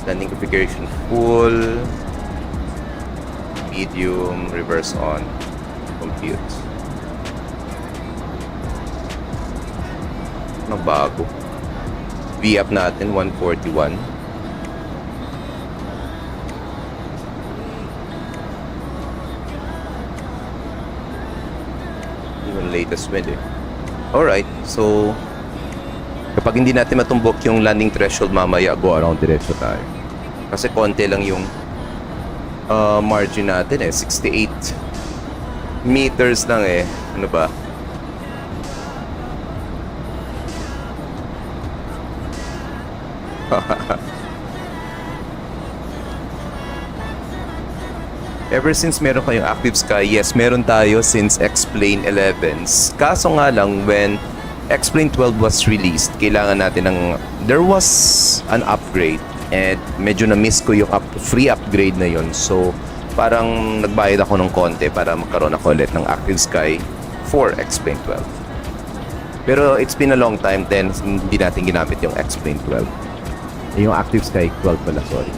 Landing configuration full. Medium, reverse on, compute. Ano bago? V-up natin 141. Yung latest wind Alright, so kapag hindi natin matumbok yung landing threshold mamaya, go around diretso tayo. Kasi konti lang yung margin natin 68 meters lang ano ba? Ever since meron kayong Active Sky, yes, meron tayo since X-Plane 11s. Kaso nga lang, when X-Plane 12 was released, kailangan natin ng... There was an upgrade and medyo na-miss ko yung free upgrade na yun. So, parang nagbayad ako ng konti para magkaroon ako ulit ng Active Sky for X-Plane 12. Pero it's been a long time then hindi natin ginamit yung X-Plane 12. Yung Active Sky 12 pala, sorry.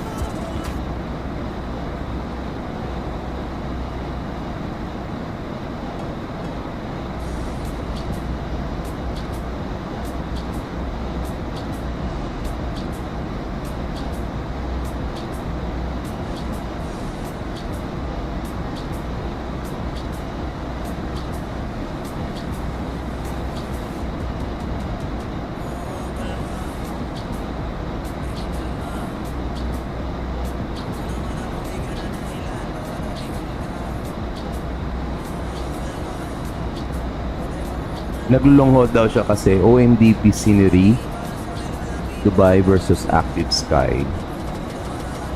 Naglulonghold daw siya kasi OMDP scenery, Dubai versus Active Sky.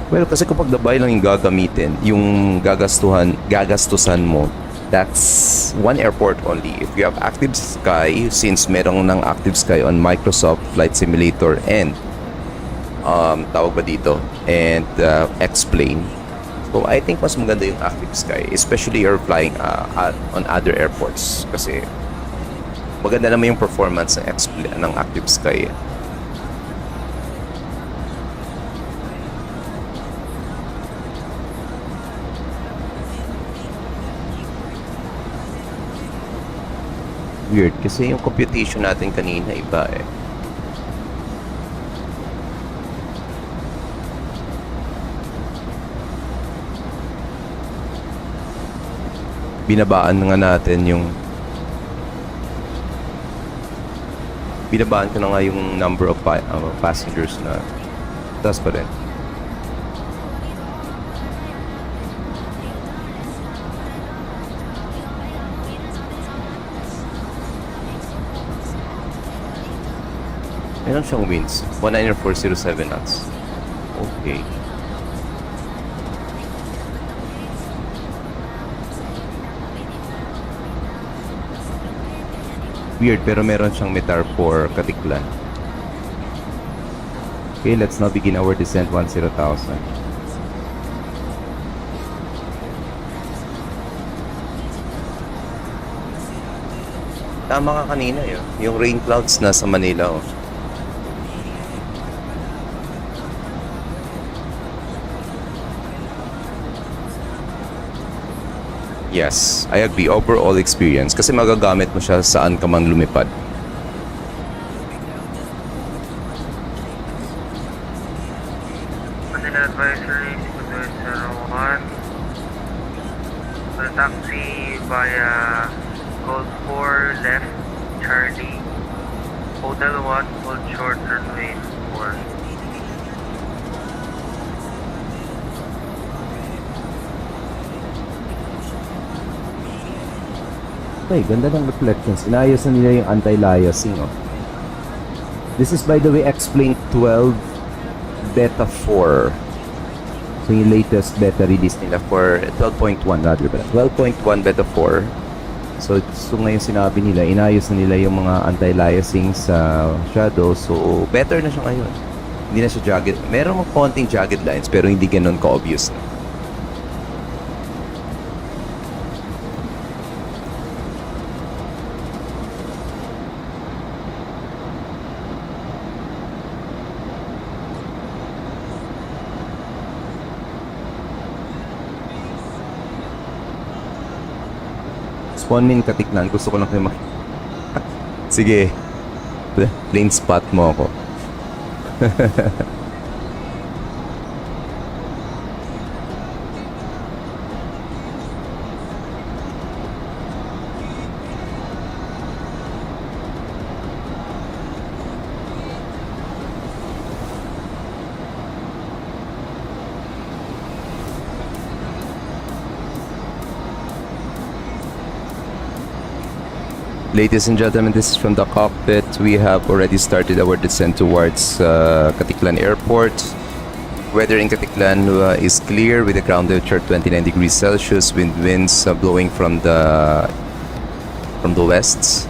Well, kasi kapag Dubai lang yung gagamitin, yung gagastusan mo, that's one airport only. If you have Active Sky, since merong ng Active Sky on Microsoft Flight Simulator and tawag ba dito, and X-Plane, so I think mas maganda yung Active Sky, especially you're flying on other airports kasi maganda naman yung performance ng Active Sky. Weird kasi yung computation natin kanina iba Binabaan nga natin yung binabaan ko na nga yung number of passengers na taas pa rin. Meron siyang winds 194.07 knots. Okay. Weird, pero meron siyang METAR for Caticlan. Okay, let's now begin our descent 10,000. Tama ka kanina yun. Yung rain clouds nasa Manila Yes, I agree. Overall experience. Kasi magagamit mo siya saan ka man lumipad. Manila Advisory 601. The taxi via Gold 4 left Charlie. Hotel 1 hold short runway 4. Okay, ganda ng reflections. Inayos na nila yung anti-liasing. Oh. This is by the way explained 12 beta 4. So yung latest beta release nila for 12.1 rather ba? 12.1 beta 4. So ngayon sinabi nila, inayos na nila yung mga anti-liasing sa shadow. So better na siya ngayon. Hindi na siya jagged. Meron mga konting jagged lines pero hindi ganun ka-obvious na. Spawn min Caticlan, gusto ko lang kayo Sige. Plain spot mo ako. Ladies and gentlemen, this is from the cockpit. We have already started our descent towards Caticlan Airport. Weather in Caticlan is clear with the ground temperature 29 degrees Celsius, winds blowing from the west.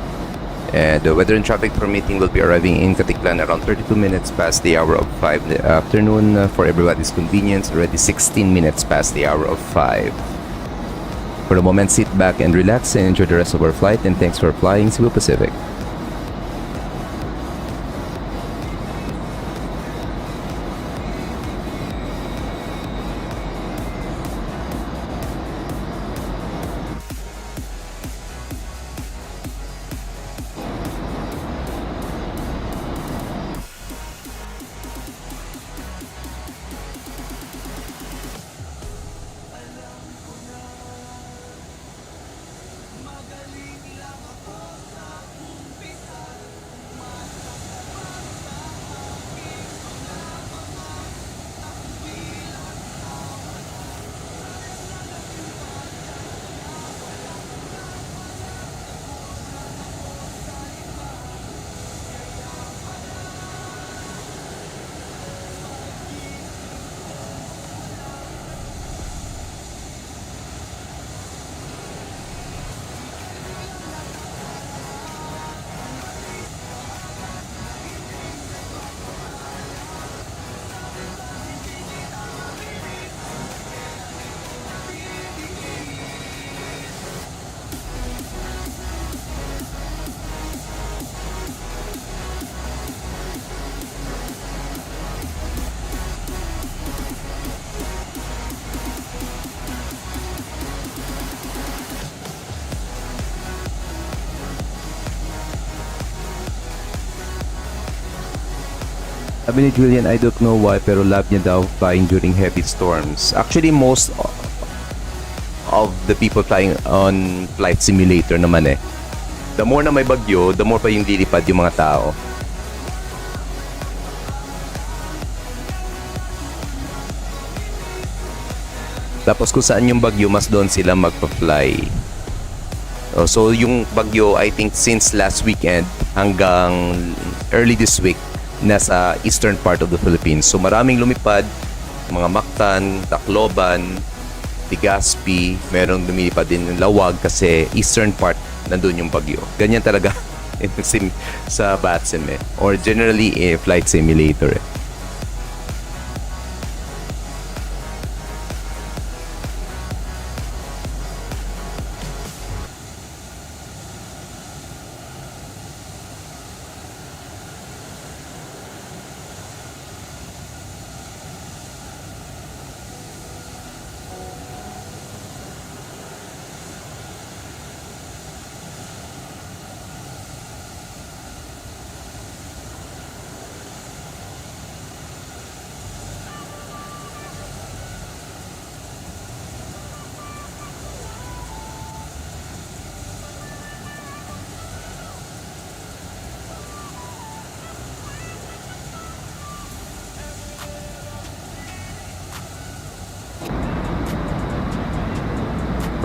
And the weather and traffic permitting will be arriving in Caticlan around 32 minutes past the hour of 5 in the afternoon. For everybody's convenience, already 16 minutes past the hour of 5. For the moment, sit back and relax and enjoy the rest of our flight, and thanks for flying Cebu Pacific. Sabi ni Julian, I don't know why, pero love niya daw flying during heavy storms. Actually, most of the people flying on flight simulator naman eh. The more na may bagyo, the more pa yung lilipad yung mga tao. Tapos kung saan yung bagyo, mas doon sila magpa-fly. So yung bagyo, I think since last weekend hanggang early this week, nasa eastern part of the Philippines. So maraming lumipad, mga Mactan, Tacloban, Legazpi, merong lumipad din ng Lawag kasi eastern part nandun yung bagyo. Ganyan talaga sa VATSIM eh. Or generally flight simulator eh.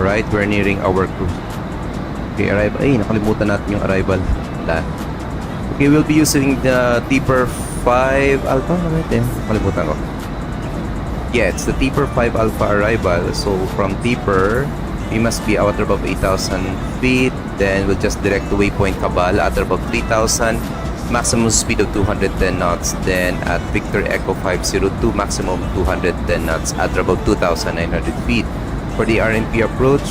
Right, we're nearing our cruise. Okay, arrival. Ay, nakalimutan natin yung arrival. Wala. Okay, we'll be using the Deeper 5 Alpha. Ano natin? Nakalimutan ko. Yeah, it's the Deeper 5 Alpha arrival. So, from Deeper, we must be out above 8,000 feet. Then, we'll just direct to waypoint Cabal at above 3,000. Maximum speed of 210 knots. Then, at Victor Echo 502, maximum 210 knots at above 2,900 feet. For the RMP approach,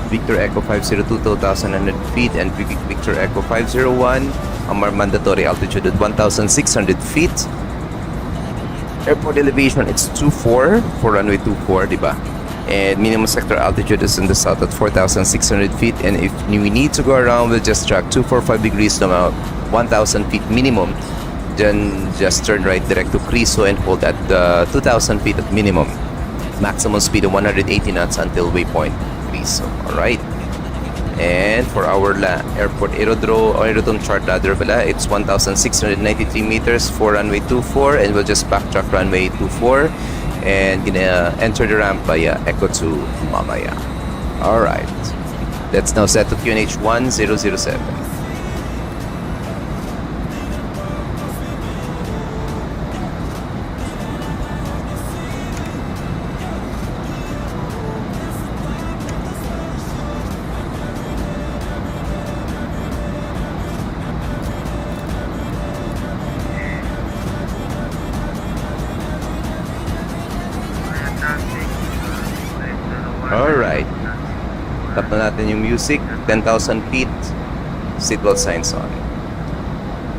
Victor Echo 502, 2,900 feet, and Victor Echo 501, our mandatory altitude at 1,600 feet. Airport elevation, it's 24 for runway 24, diba? And minimum sector altitude is in the south at 4,600 feet. And if we need to go around, we'll just track 245 degrees to about 1,000 feet minimum. Then just turn right direct to Criso and hold at 2,000 feet at minimum. Maximum speed of 180 knots until waypoint Criso. Alright. And for our airport aerodrome chart rather pala, it's 1,693 meters for runway 24, and we'll just backtrack runway 24 and gonna enter the ramp via Echo 2 mamaya. Alright. Let's now set to QNH 1007. Alright. Tap na natin yung music. 10,000 feet. Seatbelt signs on.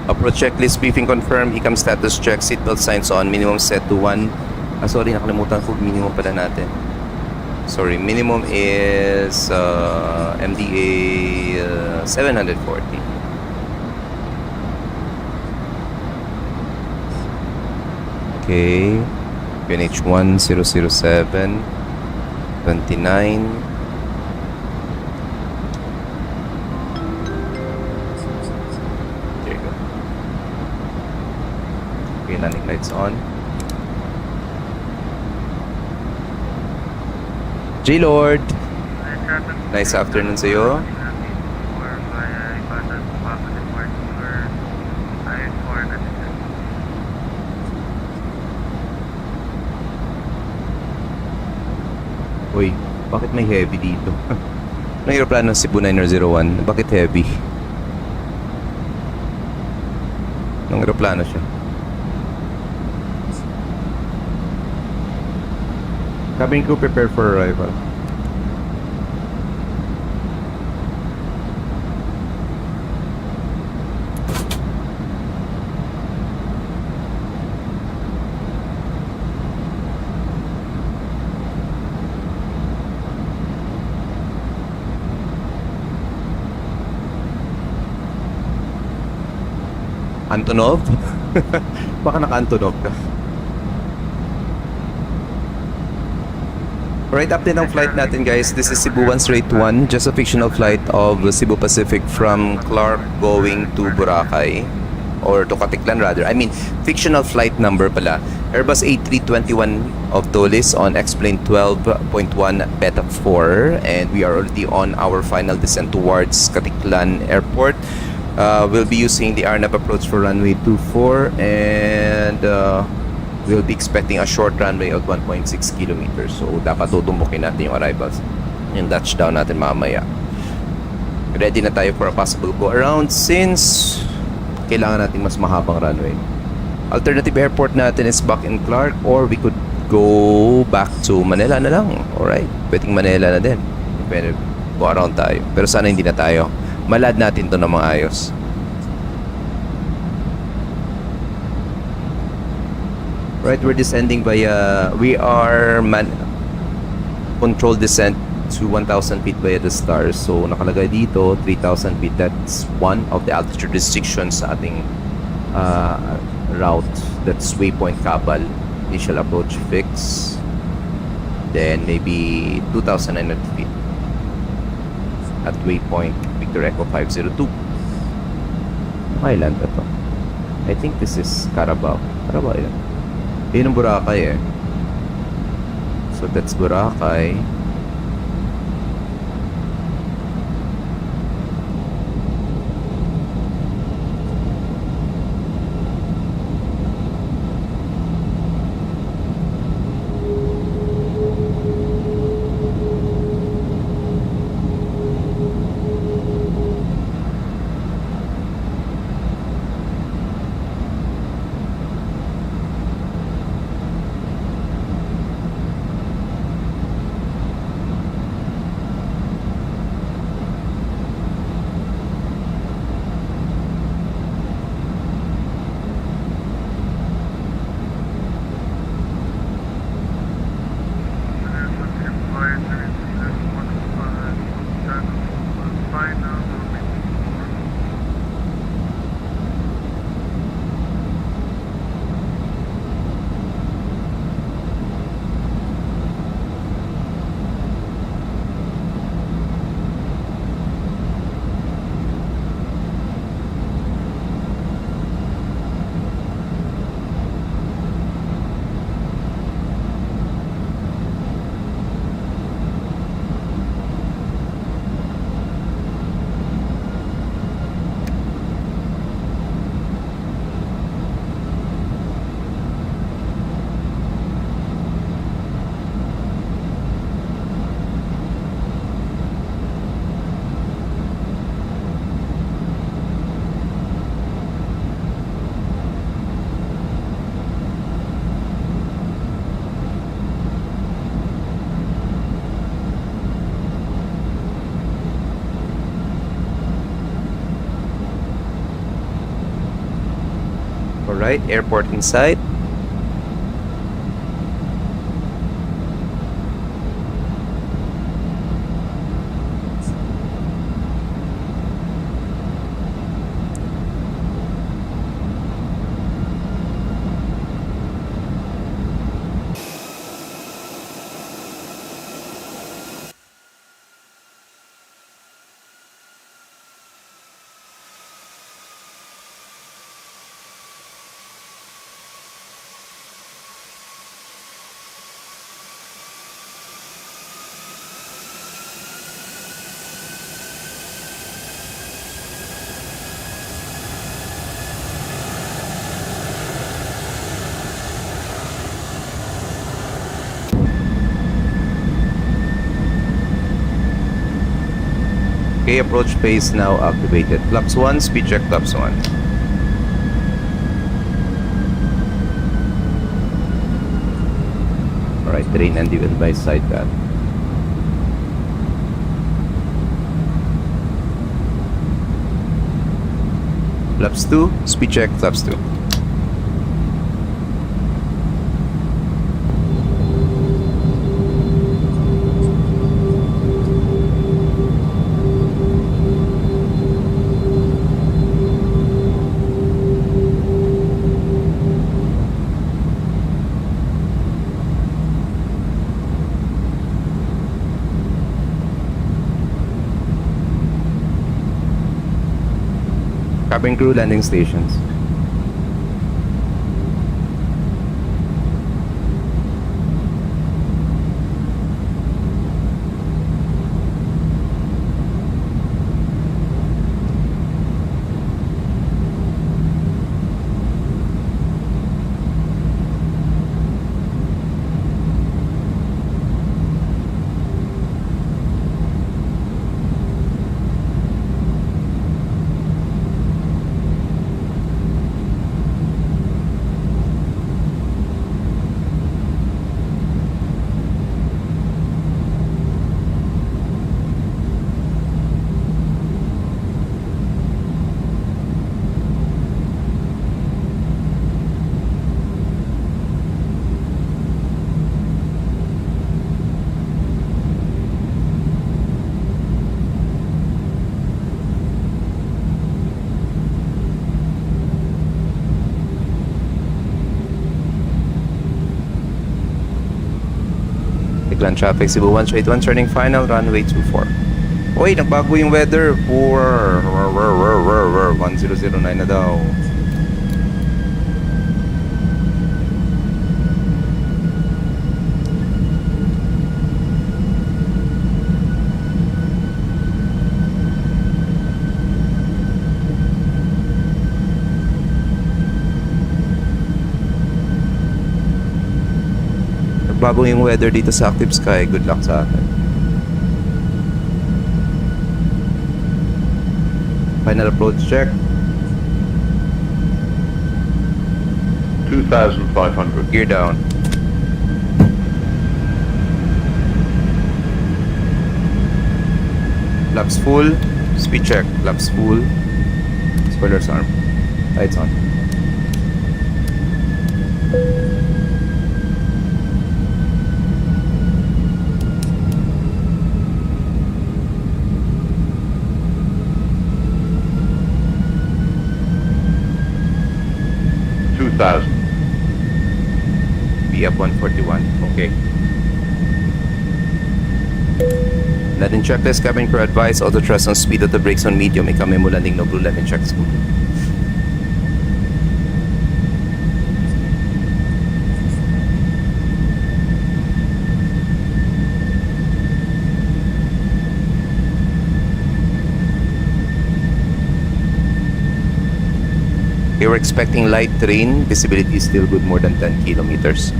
Approach checklist briefing confirmed. Ecam status check. Seatbelt signs on. Minimum set to 1. Sorry, nakalimutan ko. Minimum pala natin. Sorry, minimum is MDA 740. Okay. PNH 1007. 29. There you go. Okay, landing lights on. J-Lord! Nice afternoon sa'yo. Uy, bakit may heavy dito? Ang aeroplano ng Cebu 901, bakit heavy? Ang aeroplano siya. Cabin crew prepare for arrival. Antonov? Baka naka-Antonov ka. Right, update ng flight natin guys. This is Cebu 1 straight 1. Just a fictional flight of Cebu Pacific from Clark going to Boracay. Or to Caticlan rather. I mean, fictional flight number pala. Airbus A321 of Tolis on X-Plane 12.1 Beta 4. And we are already on our final descent towards Caticlan Airport. We'll be using the RNAV approach for runway 24 and we'll be expecting a short runway of 1.6 kilometers. So dapat tutumukin natin yung arrivals, yung touchdown natin mamaya. Ready na tayo for a possible go around since kailangan natin mas mahabang runway. Alternative airport natin is back in Clark, or we could go back to Manila na lang. Alright, pwedeng Manila na din. Pwede go around tayo. Pero sana hindi na tayo. Malad natin to na maayos. Right, we're descending via, we are control descent to 1,000 feet via the stars. So nakalagay dito 3,000 feet. That's one of the altitude restrictions sa ating route. That's waypoint Cabal. Initial approach fix. Then maybe 2,900 feet at waypoint Victor Echo 502. Island ba to? I think this is Carabao. Carabao yun. Yun ang Boracay eh. So that's Boracay. Alright, airport in sight. Okay, approach phase now activated. Flaps 1, speed check flaps 1. Alright, terrain and even by side path. Flaps 2, speed check flaps 2. Cabin crew landing stations. Caticlan traffic, Cebu 181, turning final, runway 24. Uy, nagbago yung weather. 1009 na daw. Bago yung weather dito sa Active Sky. Good luck sa akin. Final approach check. 2,500. Gear down. Flaps full. Speed check. Flaps full. Spoilers arm. Lights on. Be up 141. Okay. Landing checklist, cabin crew advice, auto thrust on speed of the brakes on medium. Ikame mo landing, no blue landing check school. Okay, we're expecting light terrain. Visibility is still good, more than 10 kilometers.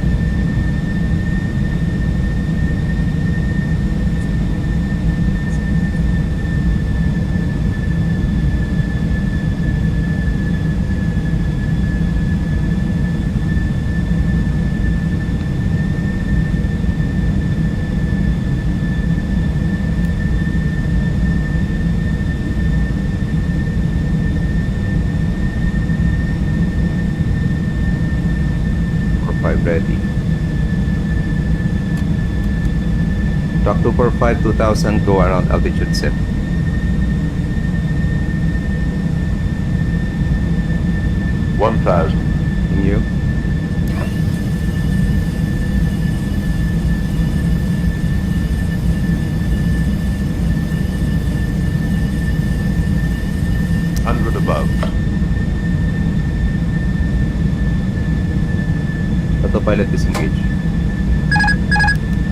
245 ready. Dock 245, 2000, go around altitude set. Continue. Autopilot disengage.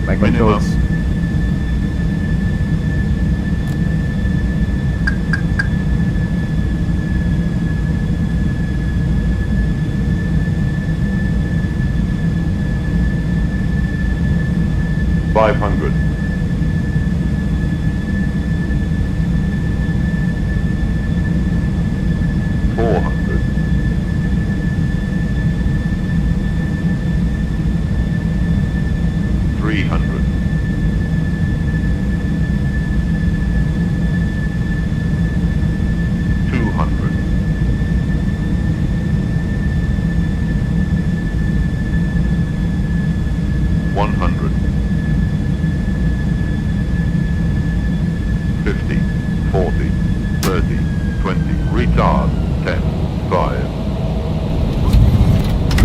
My controls.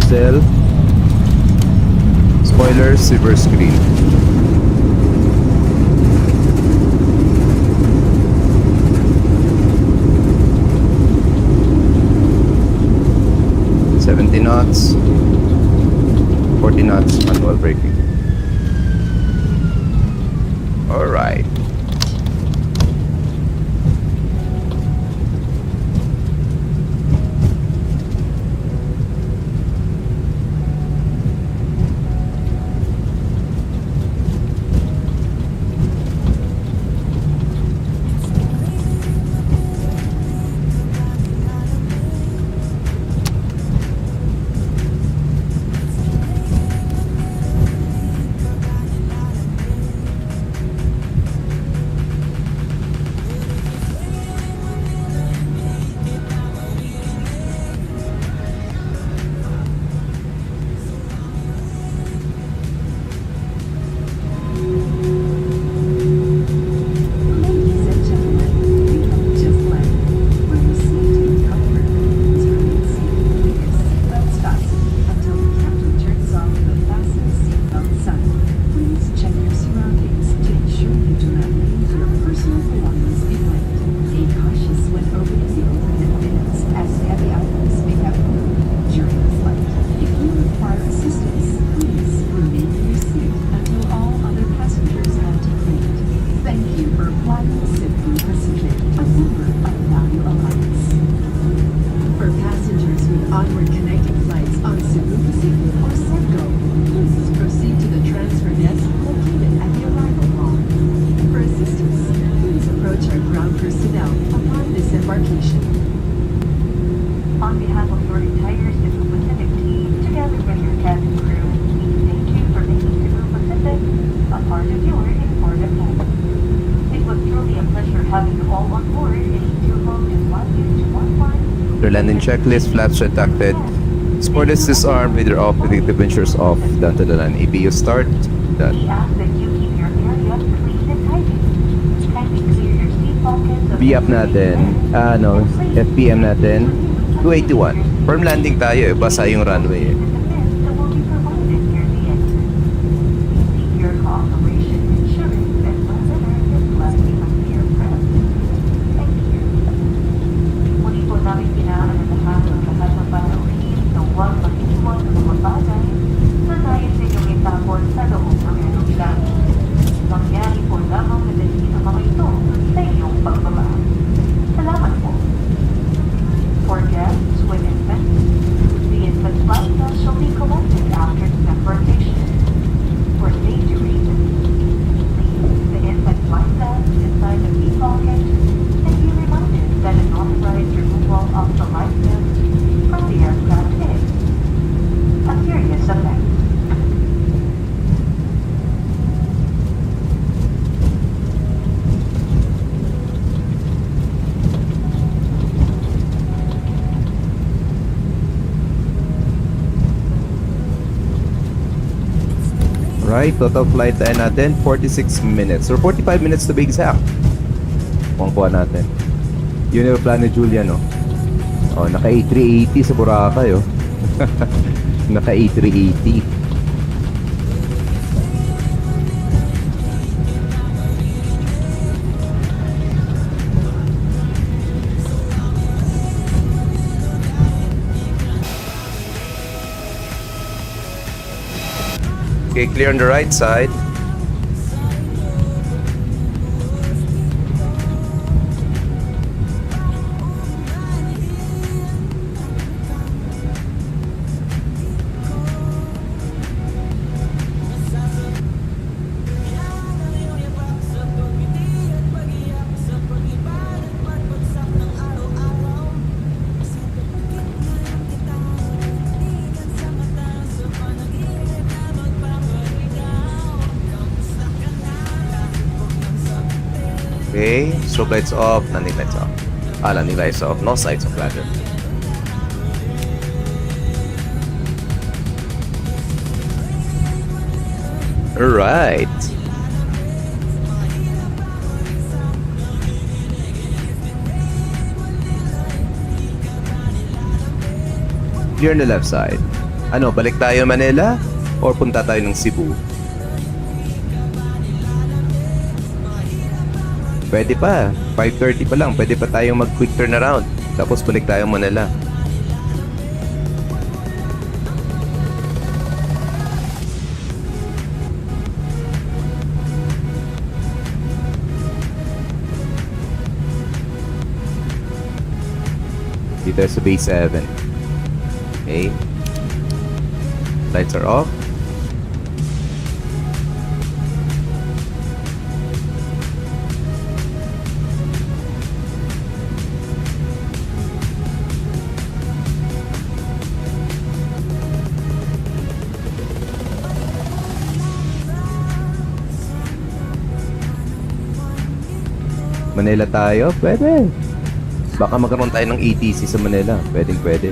Cell. Spoiler, silver screen. $70 knots, 40 knots, manual braking. Alright. Ladies and gentlemen, we have just landed. For your safety and comfort, please remain seated with your seatbelts fastened until the captain turns off the fasten seatbelt sign. Please check your surroundings to ensure you do not leave your personal belongings behind. Be cautious when opening the overhead bins, as heavy items may have moved during the flight. If you require assistance, please remain in your seat until all other passengers have departed. Thank you for flying Cebu Pacific, a member of Value Alliance. For passengers with onward connecting flights on Cebu Pacific or Sergo, please proceed to the transfer desk located at the arrival hall. For assistance, please approach our ground personnel upon disembarkation. On behalf of your entire Cebu Pacific team, together with your cabin crew, we thank you for making Cebu Pacific a part of your important home. It was truly a pleasure having you all on board in Tuvo to 1211. Their landing checklist, flaps retracted. Spoilers disarmed, leader off, predictive ventures off. Down to the line. ABU start. Done. We ask that you keep your area clean and tidy. Kindly clear your seat pockets of B-up natin. FPM natin. 281. Firm landing tayo eh. Basa yung runway eh. that will be provided near the exit. We seek your cooperation in ensuring that weather is blessing of the aircraft. Thank you. Muli po namin pinaalalahan ang lahat ng panauhin na huwag mag-iwan ng mga bagay na nais ninyong itapon sa loob ng aeroplano. Mangyari po lamang na dali ang mga ito sa inyong pagbaba. Salamat po. For guests with infants, the infant flight Right, total flight time natin 46 minutes or 45 minutes to be exact. Kuha natin. Yun yung plan ni Julia, no? Oh, naka A380 sa Boracay, oh. Naka A380. Okay, clear on the right side. Okay, strobe lights off, landing lights off. Landing lights off, no sights of ladder. Alright. Here on the left side. Ano, balik tayo Manila? Or punta tayo ng Cebu? Pwede pa. 5:30 pa lang. Pwede pa tayong mag-quick turnaround. Tapos balik tayo Manila. Dito sa base 7. Okay. Lights are off. Manila tayo? Pwede. Baka magkaroon tayo ng ATC sa Manila. Pwede.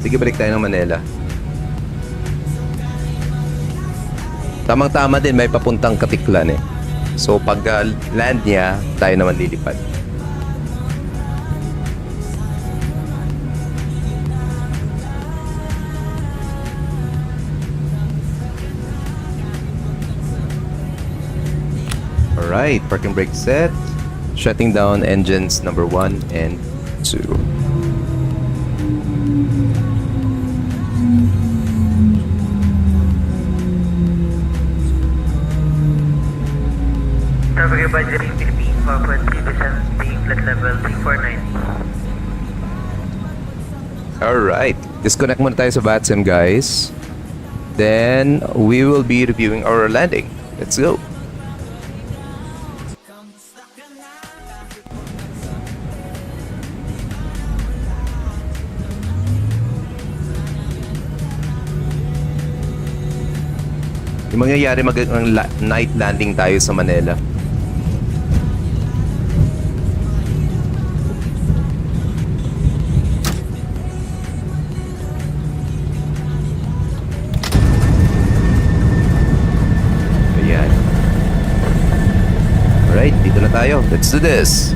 Sige, balik tayo ng Manila. Tamang-tama din, may papuntang Caticlan eh. So, pag land niya, tayo naman lilipad. Alright, parking brake set. Shutting down engines number 1 and 2. Traffic Advisory Philippines, Forward descending flight level 3490. Alright, disconnect muna tayo sa VATSIM guys. Then, we will be reviewing our landing. Let's go. Yung mangyayari night landing tayo sa Manila. Ayan. Alright, dito na tayo. Let's do this.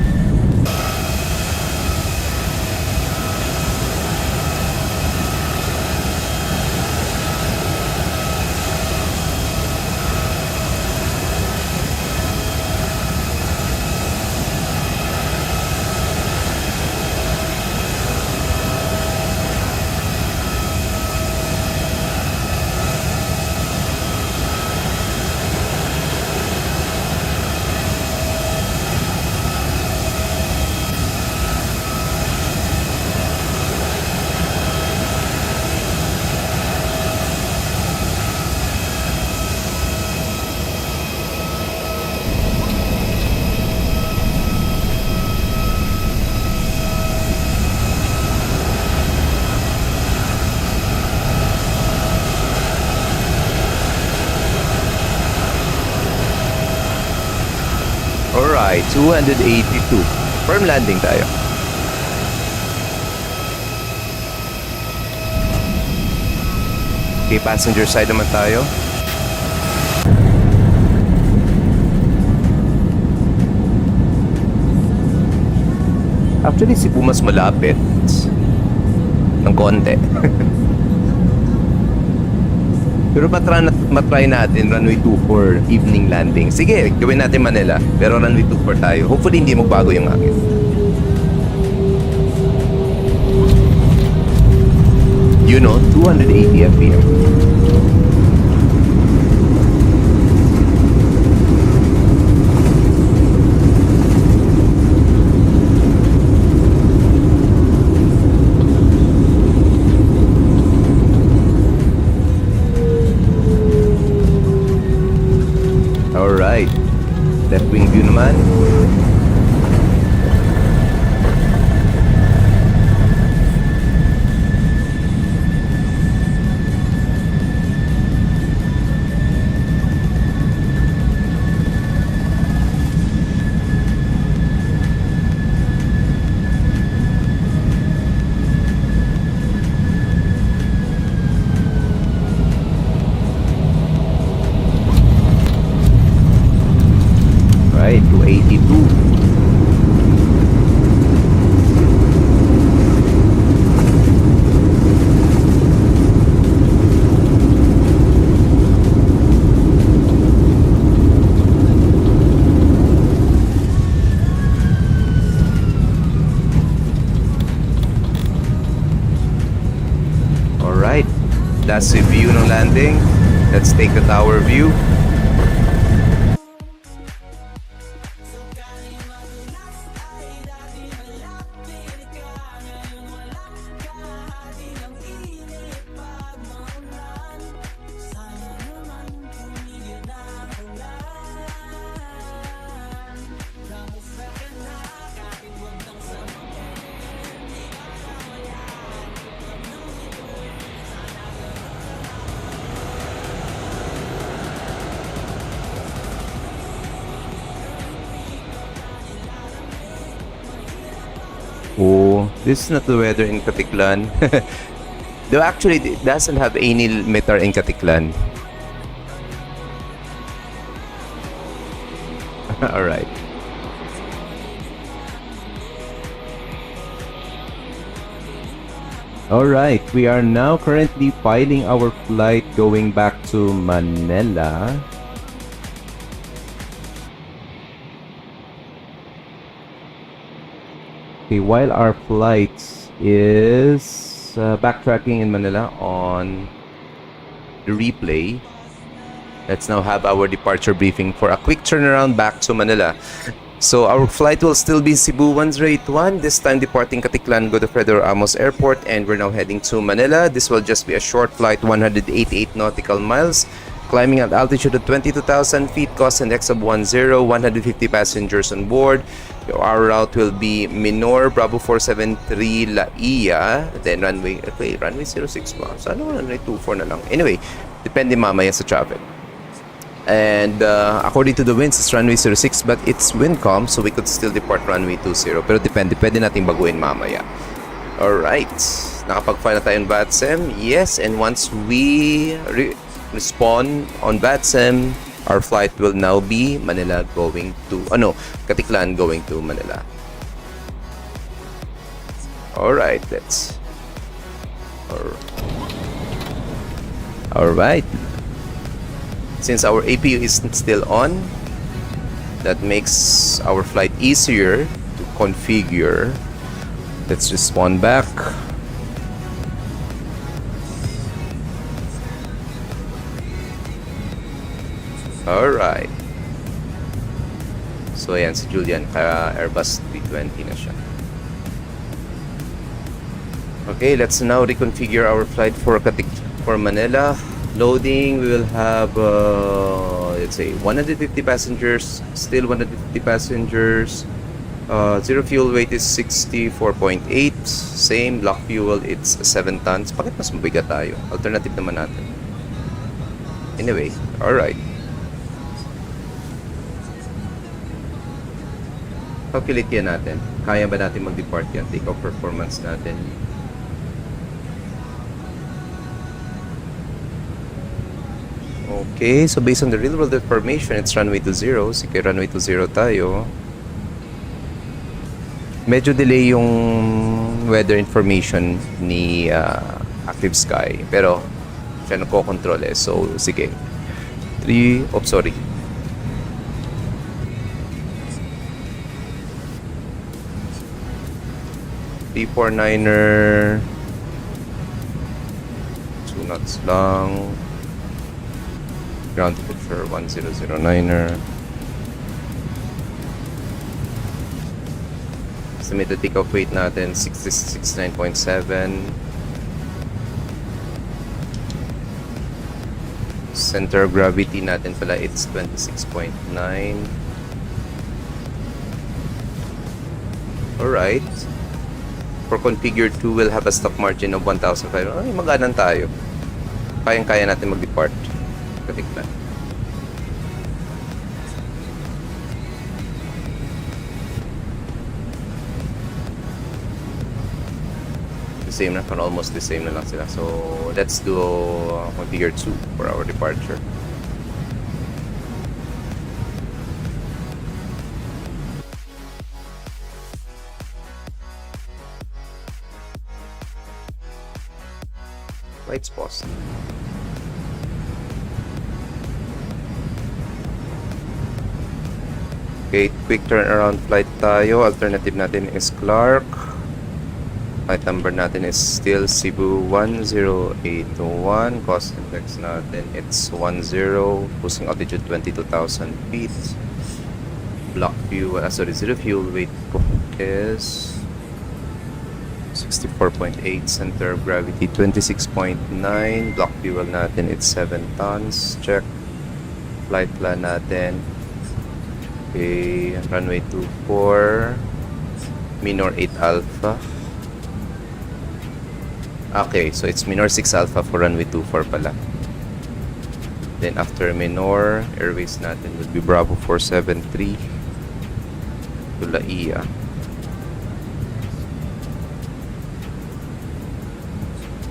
Alright, 282. Firm landing tayo. Okay, passenger side naman tayo. Actually, Cebu mas malapit ng konti. Pero matry natin runway 24 evening landing. Sige, gawin natin Manila. Pero runway 24 tayo. Hopefully hindi magbago yung hangin. You know, 280 FPM. Alright. Left wing view naman. Right, 282. Alright, that's the view ng landing. Let's take the tower view. Oh, this is not the weather in Caticlan. Though actually, it doesn't have any meter in Caticlan. Alright. Alright, we are now currently piling our flight going back to Manila. Okay, while our flight is backtracking in Manila on the replay, let's now have our departure briefing for a quick turnaround back to Manila. So our flight will still be Cebu 101, this time departing Caticlan, Godofredo Ramos Airport, and we're now heading to Manila. This will just be a short flight, 188 nautical miles, climbing at altitude of 22,000 feet, cost index of 10, 150 passengers on board. Our route will be Minor, Bravo 473, La Ia, then runway 06 ba? Sana runway 24 na lang. Anyway, depende mamaya sa traffic. And according to the winds, it's runway 06, but it's wind calm, so we could still depart runway 20. Pero depende nating baguhin mamaya. Alright, nakapag-file na tayo on VATSIM. Yes, and once we respawn on VATSIM, our flight will now be Manila going to, Caticlan going to Manila. Alright, let's... Alright. Since our APU is still on, that makes our flight easier to configure. Let's respawn back. Alright. So ayan si Julian, kaya Airbus 320 na siya. Okay, let's now reconfigure our flight for Manila. Loading, we will have let's say 150 passengers, still 150 passengers. Zero fuel weight is 64.8. Same block fuel, it's 7 tons. Bakit mas mabigat tayo? Alternative naman natin. Anyway, alright. Calculate yan natin. Kaya ba natin mag-depart yan? Take off performance natin. Okay, so based on the real world information, it's runway 20. Sige, runway 20 tayo. Medyo delay yung weather information ni Active Sky. Pero, siya nagko-control eh. So, sige. 349er 2 knots lang. Ground temperature 1009er. Estimated takeoff weight natin 69.7. Center of gravity natin pala it's 26.9. Alright. For configure 2, we'll have a stock margin of 1,500. Ay, maganan tayo. Kayang-kaya natin mag-depart. Caticlan. The same na, almost the same na lang sila. So, let's do configure 2 for our departure. Lights pause. Okay, quick turnaround flight tayo. Alternative natin is Clark. Flight number natin is still Cebu 10821. Cost index natin it's 10. Cruising altitude 22,000 feet. Block fuel, zero fuel weight ko is 64.8. Center of gravity 26.9. Block fuel natin it's 7 tons. Check. Flight plan natin. Okay, runway 24. Minor 8 alpha. Okay, so it's minor 6 alpha for runway 24 pala. Then after minor, airways natin will be Bravo 473 to Laia.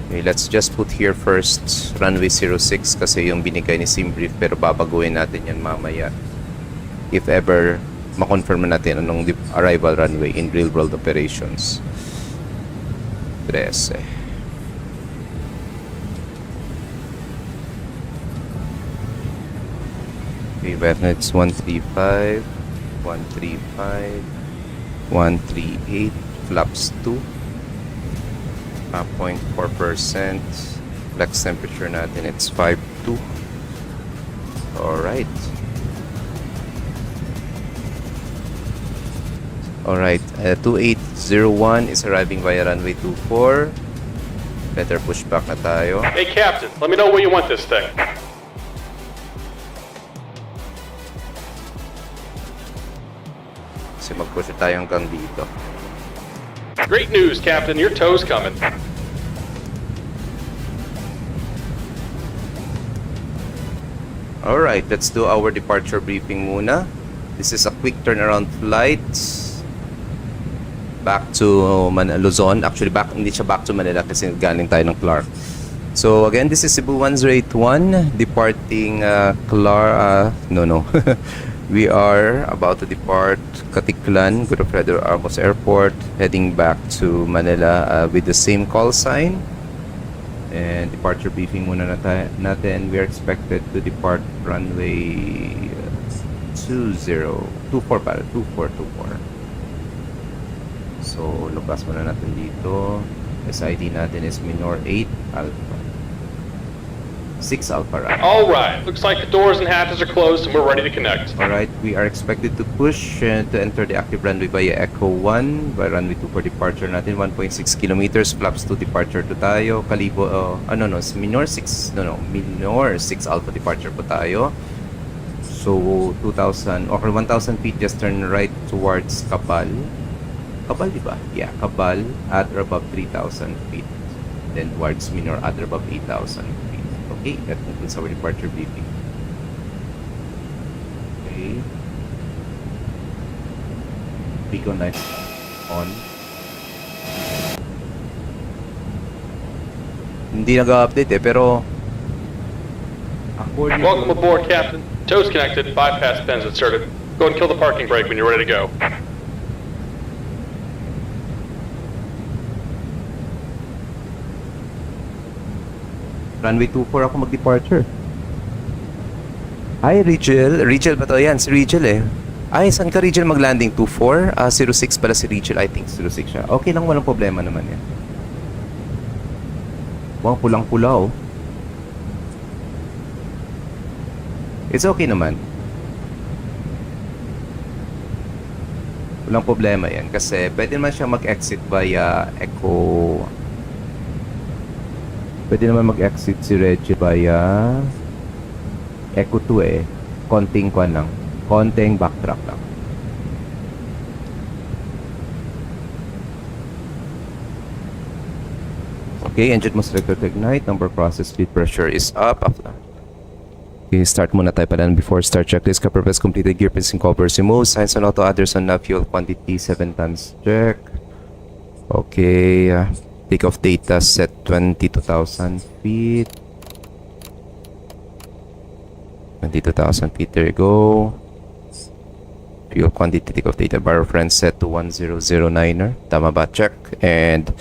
Okay, let's just put here first runway 06 kasi yung binigay ni Simbrief, pero babaguhin natin yan mamaya if ever makonfirm natin anong arrival runway in real world operations. 13. Okay, Vefnets 135, 135, 138, flaps 2, 0.4%. Flex temperature natin, it's 52. Alright. Alright, 2801 is arriving via runway 24. Better push back na tayo. Hey, Captain, let me know where you want this thing. Kasi mag-push tayo hanggang dito. Great news, Captain. Your tow's coming. Alright, let's do our departure briefing muna. This is a quick turnaround flight back to Luzon. Actually, hindi siya back to Manila kasi galing tayo ng Clark. So again, this is Cebu 1081 departing Clark. We are about to depart Caticlan, Godofredo Ramos Airport, heading back to Manila with the same call sign. And departure briefing muna natin. We are expected to depart runway 24. So, lupas muna natin dito. SID natin is minor 8 alpha. 6 alpha, right? All right. Looks like the doors and hatches are closed and we're ready to connect. Alright, we are expected to push to enter the active runway via Echo 1 by runway 2 for departure natin. 1.6 kilometers, flaps 2 departure to tayo. Kalibo, minor 6 alpha departure po tayo. So, 2,000 or 1,000 feet, just turn right towards Cabal. Cabal, di ba? Yeah, Cabal at or above 3,000 feet. Then towards Minor at or above 8,000 feet. Okay, that concludes our departure briefing. Okay. Beacon light on. Hindi nag-update pero According Welcome to... aboard, Captain. Tow's connected, bypass pins inserted. Go ahead and kill the parking brake when you're ready to go. Runway 24 ako mag-departure. Hi, Rachel. Rachel ba to? Yan, si Rachel eh. Ay, saan ka, Rachel, mag-landing? 24? 06 pala si Rachel. I think 06 siya. Okay lang, walang problema naman yan. Wow, pulang-pula oh. It's okay naman. Walang problema yan. Kasi pwede naman siya mag-exit via Echo. Pwede naman mag-exit si Reggie via Echo 2 eh. Konting kwan lang. Konting backtrack lang. Okay, engine must selected to ignite. Number process speed pressure is up. Okay, start muna tayo pala before start checklist. Purpose completed, gear pins and covers removed. Signs on auto, others on fuel quantity 7 tons check. Okay, takeoff data set 22,000 feet. 22,000 feet, there you go. Fuel quantity takeoff data bar reference set to 1009er. Tama ba? Check. And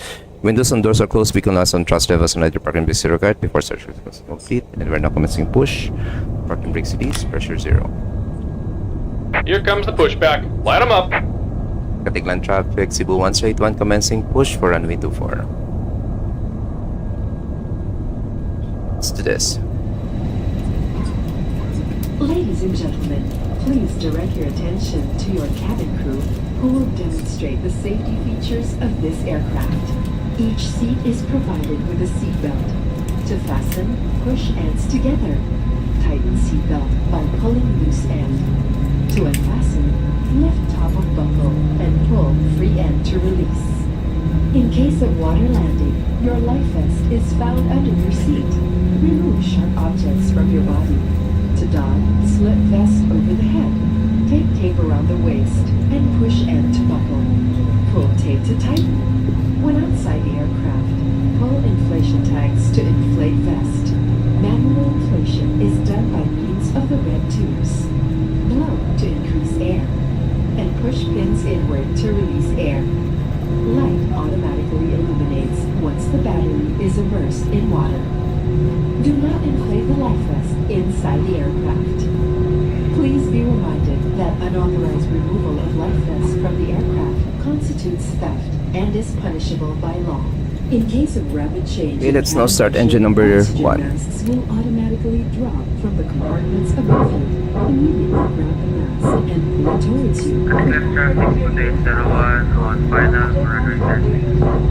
windows and doors are closed. Vehicle locks on thrust levels and light parking brake zero guard before search is complete. And we're now commencing push. Parking brake release, pressure 0. Here comes the pushback. Light them up. Caticlan traffic, Cebu 1 straight 1 commencing push for runway 24. Let's do this. Ladies and gentlemen, please direct your attention to your cabin crew who will demonstrate the safety features of this aircraft. Each seat is provided with a seatbelt. To fasten, push ends together. Tighten seatbelt by pulling loose end. To unfasten, lift top of buckle and pull free end to release. In case of water landing, your life vest is found under your seat. Remove sharp objects from your body. To don, slip vest over the head. Take tape around the waist and push end to buckle. Pull tape to tighten. When outside the aircraft, pull inflation tags to inflate vest. Manual inflation is done by means of the red tubes. Blow to increase air. And push pins inward to release air. Light automatically illuminates once the battery is immersed in water. Do not inflate the life vest inside the aircraft. Please be reminded that unauthorized removal of life vests from the aircraft constitutes theft and is punishable by law. In case of rapid change, Okay, let's now start engine number oxygen 1. masks will automatically drop from the compartments above you. Immediately grab the mask and pull it towards you. Caticlan traffic today 01 on final runway 30.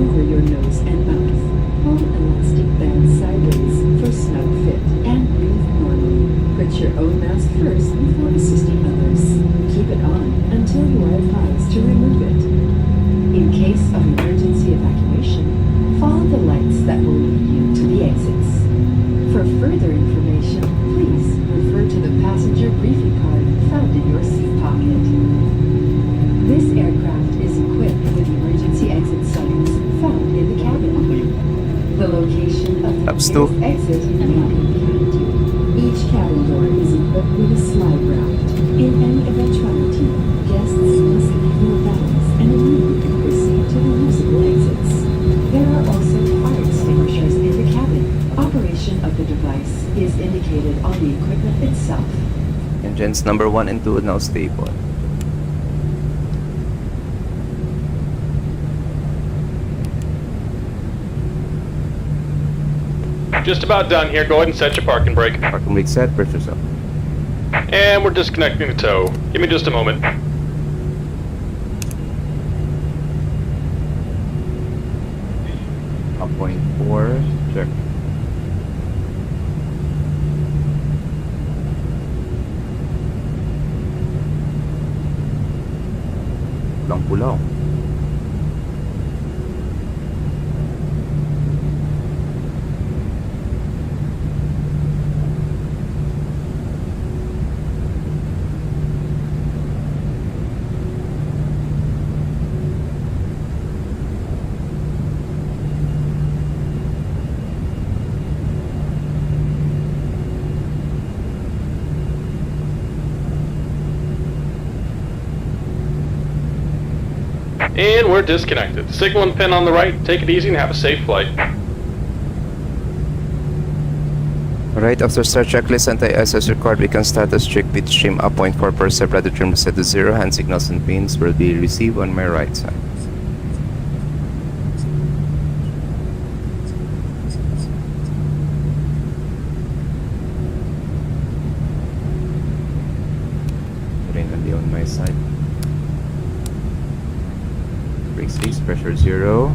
Over your nose and mouth. Hold elastic band sideways for snug fit and breathe normally. Put your own mask first before assisting others. Keep it on until you are advised to remove it. In case of emergency evacuation, follow the lights that will lead you to the exits. For further information, please refer to the passenger briefing card found in your seat pocket. This aircraft is equipped with emergency exit signs found in the cabin. The location of the Taps to. nearest exit may be behind you. Each cabin door is equipped with a slide raft. In any eventuality, guests must leave their bags and immediately proceed to the usable exits. There are also fire extinguishers in the cabin. Operation of the device is indicated on the equipment itself. Engines number 1 and 2 now stable. Just about done here. Go ahead and set your parking brake. Parking brake set, pressure's up. And we're disconnecting the tow. Give me just a moment. Up point 4, check. Pulang-pulaw. And we're disconnected. Signal and pin on the right. Take it easy and have a safe flight. Alright, after start checklist, anti-SS required, we can status check bitstream up 0.4 per step, rather trim set to 0. Hand signals and pins will be received on my right side. Rain only on my side. Brakes release, pressure 0.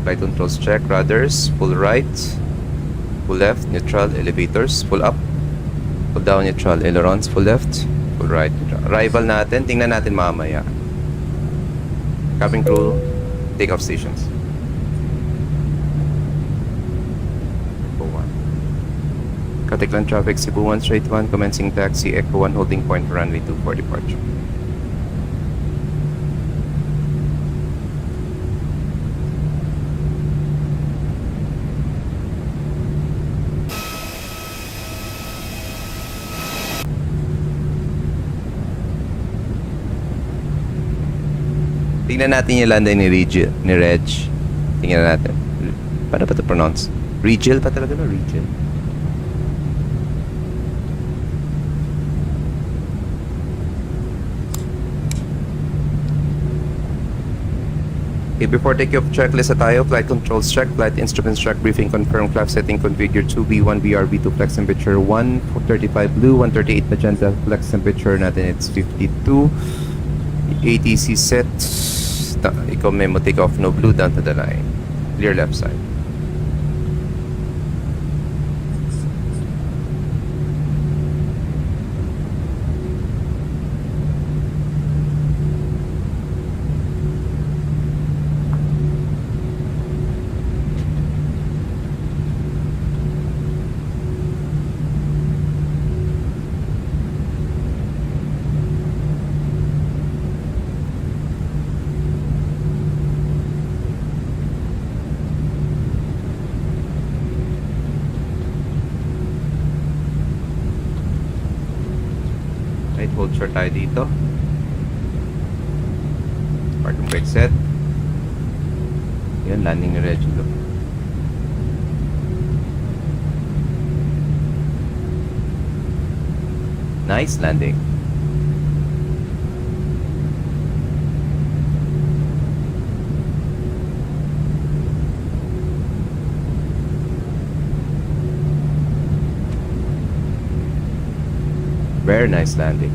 Flight controls check, rudders, full right. Full left, neutral, elevators, full up, full down, neutral, ailerons, full left, full right, neutral. Arrival natin, tingnan natin mamaya. Cabin crew, take off stations. Echo 1. Caticlan traffic, Cebu 1 straight 1, commencing taxi, Echo 1 holding point for runway 2 for departure. Tingnan natin yung landay ni Reg. Tingnan natin. Paano ba ito pronounce? Regil pa talaga, no? Regil. Okay, before take-off checklist na tayo. Flight controls check, flight instruments check, briefing confirm, flap setting configure 2B1 BRB2 flex temperature 135 blue, 138 magenta, flex temperature natin it's 52. ATC set. Ikaw memo take off, no blue down to the line. Clear left side. Right, hold short tayo dito. Parking brake set. Yan, landing ni Regilo. Nice landing. Very nice landing.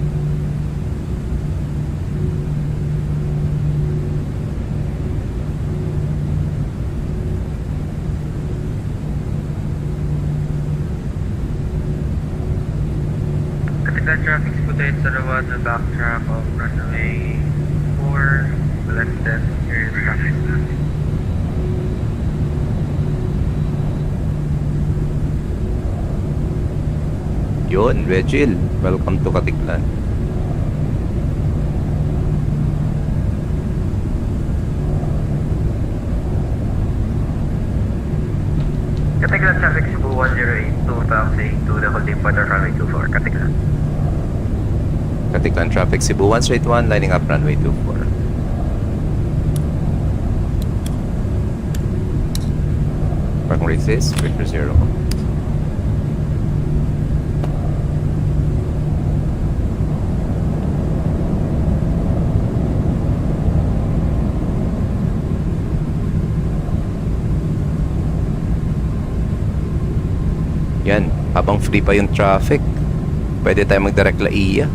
Caticlan traffic spotted sa Rawad na backtrack of runway 4, less than here is traffic. Yun, Regil. Welcome to Caticlan. Caticlan traffic Cebu 1082, taxi to the holding point of runway 24, Caticlan. Caticlan traffic, Cebu 1 straight 1, lining up runway 24. Parking races, vector 0. Yan, habang free pa yung traffic, pwede tayo mag-direct la iya.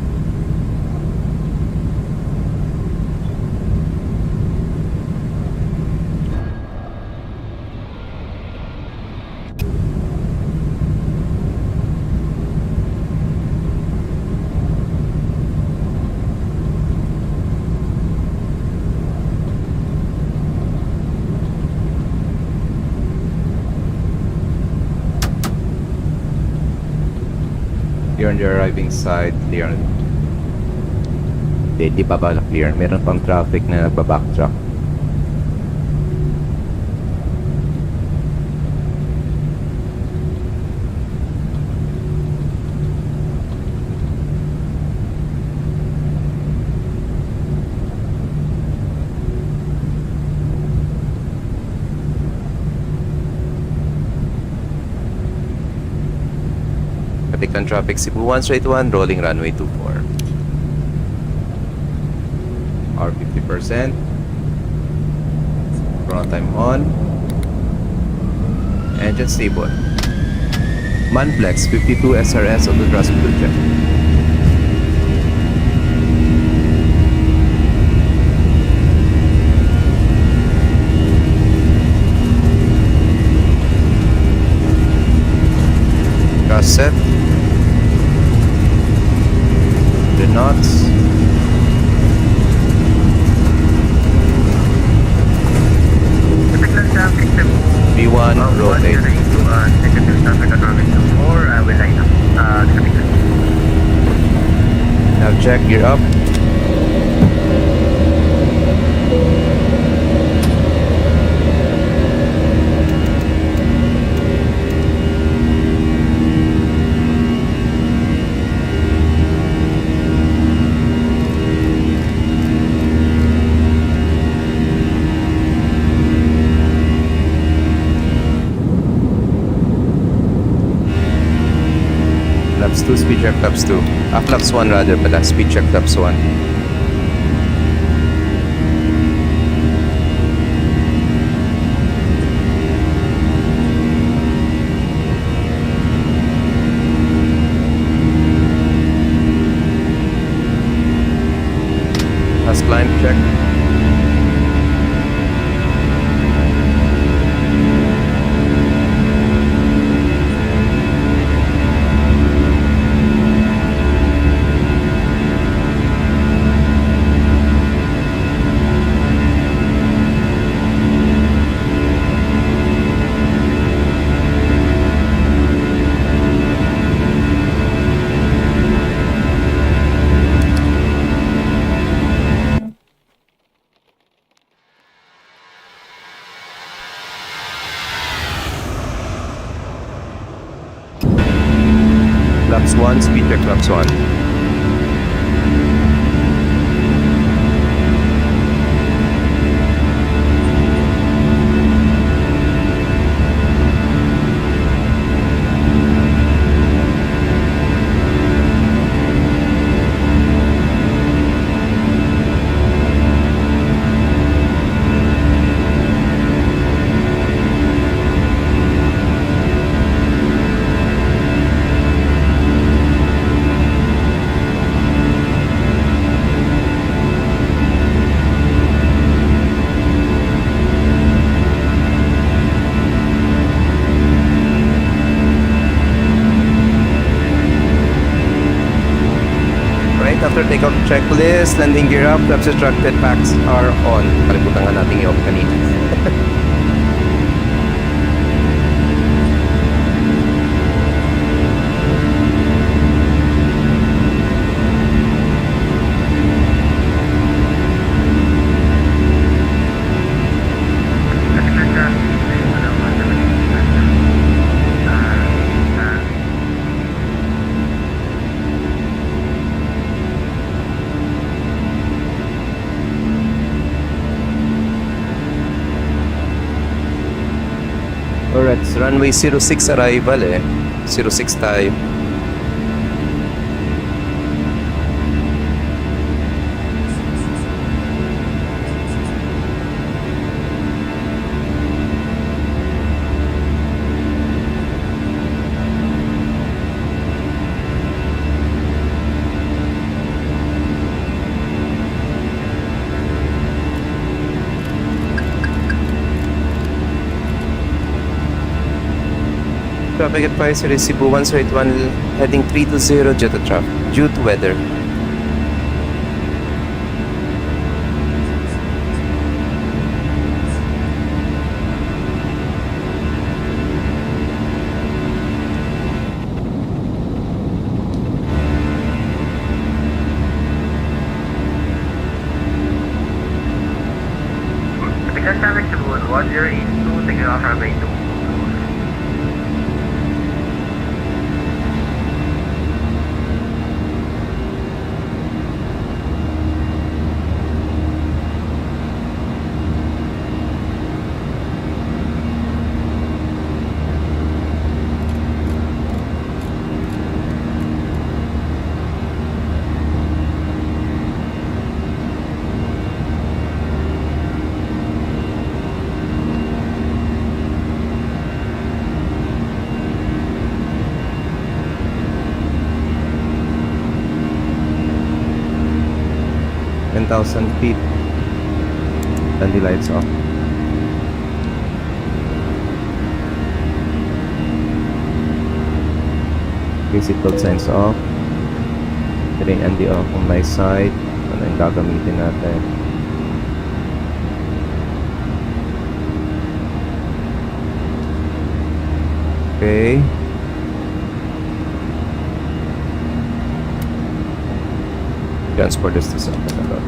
Clear on the arriving side, clear on... Di pa ba clear? Meron pang traffic na nagbabacktrack. Caticlan traffic Cebu 1 straight 1, rolling runway 24. R 50%. Throttle time on. Engine stable. Manflex 52 SRS auto thrust fuel check. Gas set. The knots. Caticlan traffic Cebu. V1 rotate. Negative traffic on runway 24. I will line up. Caticlan. Now check, gear up. Flaps 2, speed check flaps 2. Flaps 1 rather pala, speed check flaps 1. Last climb check. Flaps 1, speed check flaps 1. After takeoff checklist, landing gear up, flaps extracted, packs are on. Kalimutan nga natin i-off kanina. Caticlan traffic. Alright, runway 06 arrival eh. 06 tayo. Traffic advisory Cebu 1 straight 1 heading 320 due to traffic due to weather. Caticlan traffic Cebu 1082, taking off runway 2. 5,000 feet. Then the lights off. Okay, seatbelt signs off. Ito rin ND off on my side. Ano yung gagamitin natin? Okay. Transport is this up na lot.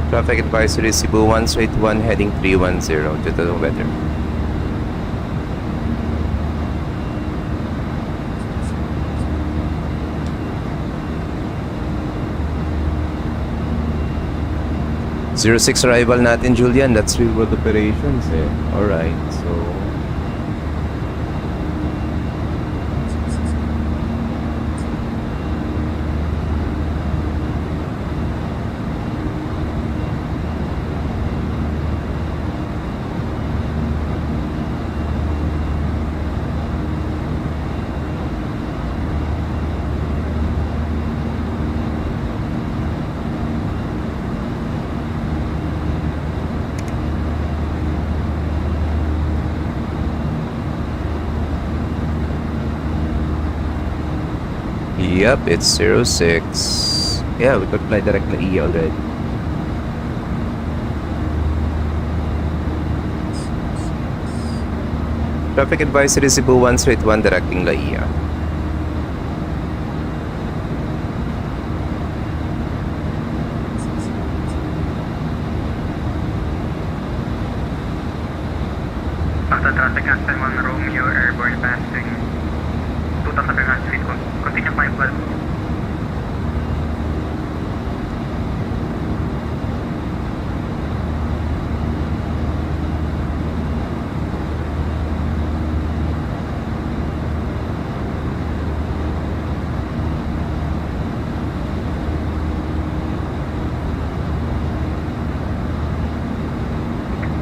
Traffic advisory Cebu 1 straight 1 heading 310 due to the weather. Zero 06 arrival natin, Julian. That's real world operations eh. Alright, so yep, it's 06. Yeah, we could fly direct na E already. Traffic advisory Cebu 1 straight 1 directing La Ia. After traffic Aspen 1 Romeo airborne passing 2,700 feet. Continue climb 12.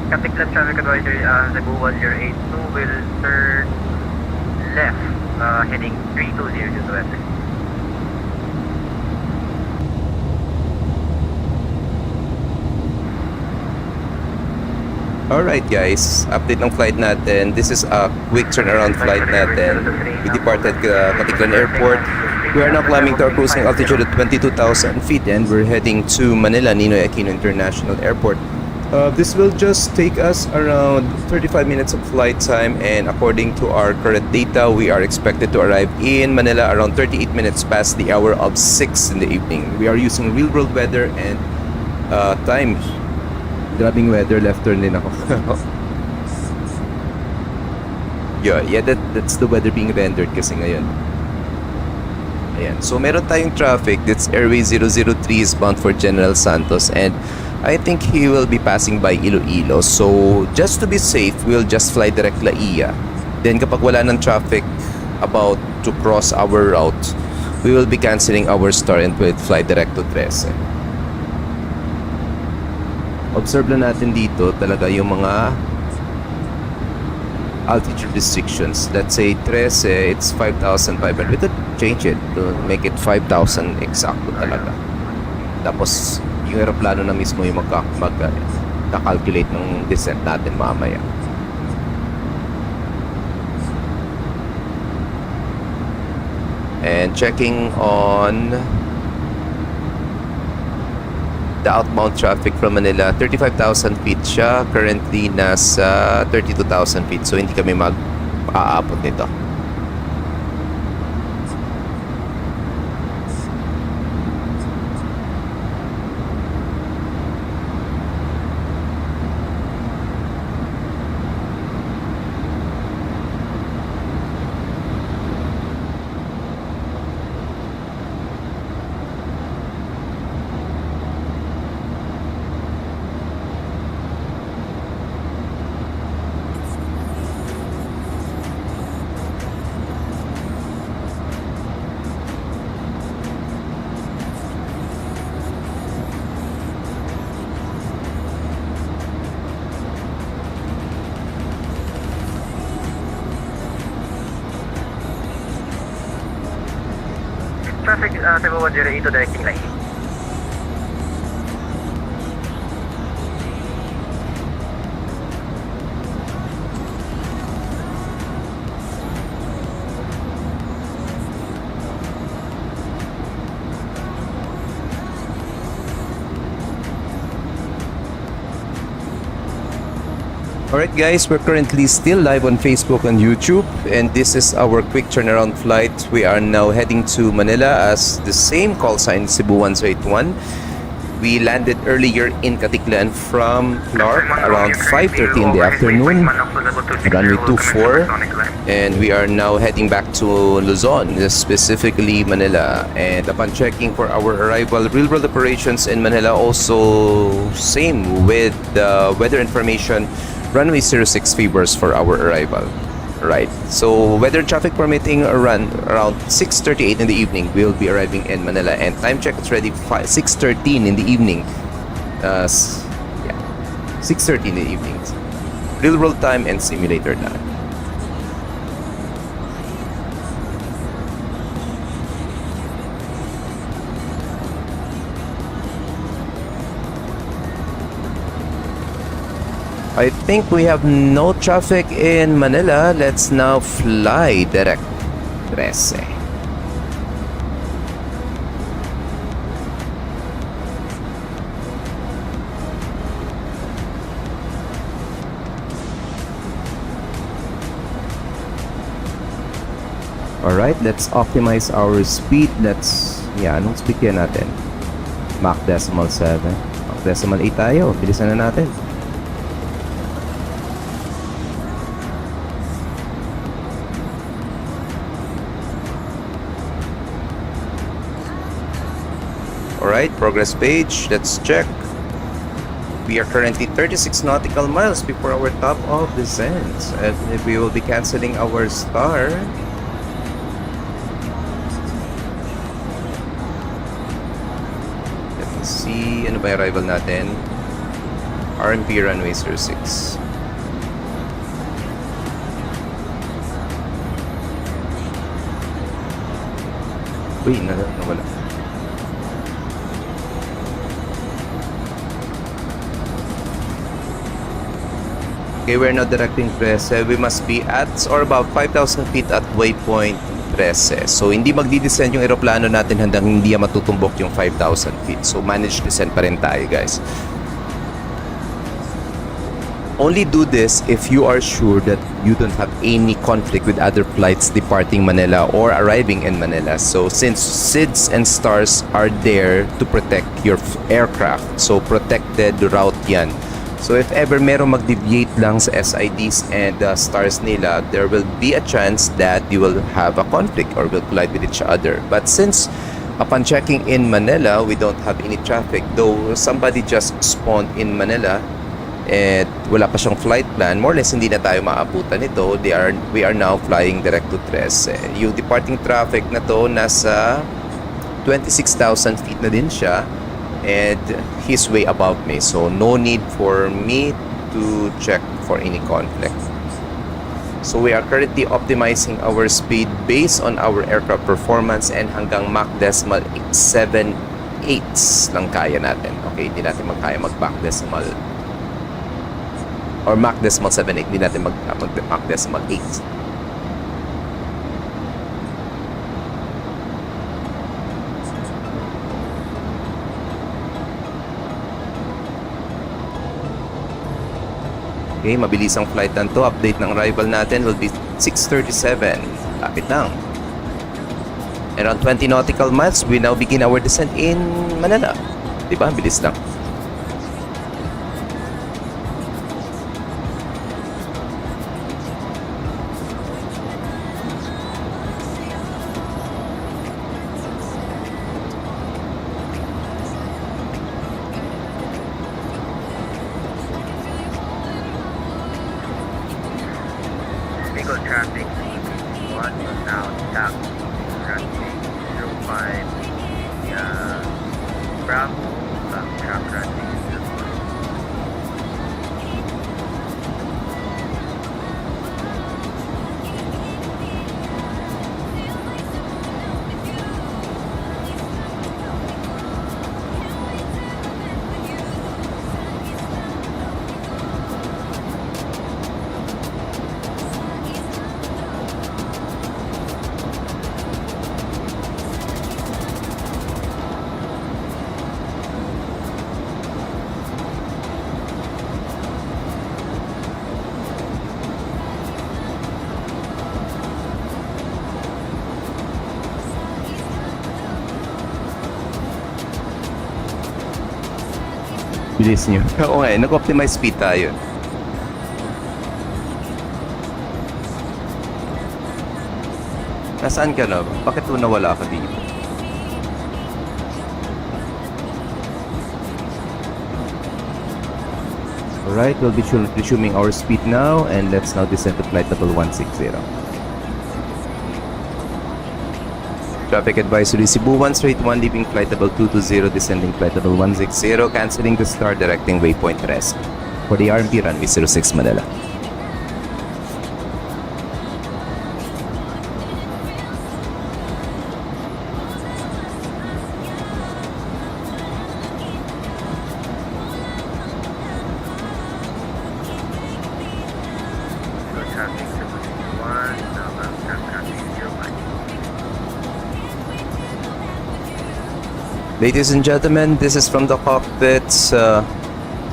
Caticlan traffic advisory Cebu 1082 will turn left heading 320 due to weather. Alright guys, update ng flight natin. This is a quick turnaround flight natin. We departed Caticlan Airport. We are now climbing to our cruising altitude at 22,000 feet and we're heading to Manila Ninoy Aquino International Airport. This will just take us around 35 minutes of flight time, and according to our current data, we are expected to arrive in Manila around 38 minutes past the hour of 6 in the evening. We are using real world weather and time. Grabing weather, left turn din ako. yeah, that's the weather being rendered kasi ngayon. Ayan. So meron tayong traffic. That's Airway 003 is bound for General Santos, and I think he will be passing by Iloilo. So just to be safe, we'll just fly direct La Ia. Then kapag wala ng traffic about to cross our route, we will be canceling our start and we'll fly direct to 13. Observe lang natin dito talaga yung mga altitude restrictions. Let's say 13, it's 5,500. We could change it to make it 5,000 exacto talaga. Tapos yung aeroplano na mismo yung magka-calculate ng descent natin mamaya. And checking on the outbound traffic from Manila, 35,000 feet siya. Currently nasa 32,000 feet. So hindi kami mag-aabot nito. traffic 7108 to directing line. Alright guys, we're currently still live on Facebook and YouTube, and this is our quick turnaround flight. We are now heading to Manila as the same call sign, Cebu 1281. We landed earlier in Caticlan from Clark around 5:30 in the afternoon, runway 24, and we are now heading back to Luzon, specifically Manila. And upon checking for our arrival, real world operations in Manila also same with the weather information. Runway 06 favors for our arrival. Right. So weather traffic permitting around 6:38 in the evening, we'll be arriving in Manila, and time check is ready 6:13 in the evening. 6:13 in the evening. Real world time and simulator time. I think we have no traffic in Manila. Let's now fly direct 13. Alright, let's optimize our speed. Anong speed yan natin? Mach decimal 7. Mach decimal 8 tayo. Bilisan na natin. Alright, progress page. Let's check. We are currently 36 nautical miles before our top of descent, and we will be canceling our star. Let's see, ano ba yung arrival natin? RMP runway 06. Uy, nawala. Okay, we're now directing 13. We must be at or about 5,000 feet at waypoint 13. So, hindi magdi-descend yung aeroplano natin hanggang hindi matutumbok yung 5,000 feet. So, managed descent pa rin tayo, guys. Only do this if you are sure that you don't have any conflict with other flights departing Manila or arriving in Manila. So, since SIDS and STARS are there to protect your aircraft, so protected route yan. So if ever merong mag-deviate lang sa SIDs and stars nila, there will be a chance that you will have a conflict or will collide with each other. But since upon checking in Manila, we don't have any traffic, though somebody just spawned in Manila and wala pa siyang flight plan, more or less hindi na tayo maabutan nito. We are now flying direct to 13. Yung departing traffic na to, nasa 26,000 feet na din siya. And he's way above me, so no need for me to check for any conflict. So we are currently optimizing our speed based on our aircraft performance, and hanggang Mach decimal 7/8 lang kaya natin. Okay, hindi natin magkaya mag-Mach decimal or Mach decimal 7/8, hindi natin mag-Mach decimal 8. Okay, mabilis ang flight na to. Update ng arrival natin will be 6:37. Lapit lang. Around 20 nautical miles, we now begin our descent in Manila. Diba? Bilis lang. Vehicle traffic 1 will now stop runway 05 Bravo traffic Bilis nyo. Oo nga, nag-optimize speed tayo. Nasaan ka na? Bakit nawala ka dito? Alright, we'll be resuming our speed now, and let's now descend to flight level 160. Traffic advisory Cebu 1 straight 1 leaving flight level 220, descending flight level 160, cancelling the star directing waypoint rest for the RMP runway 06 Manila. So traffic 71, traffic 01. Ladies and gentlemen, this is from the cockpit.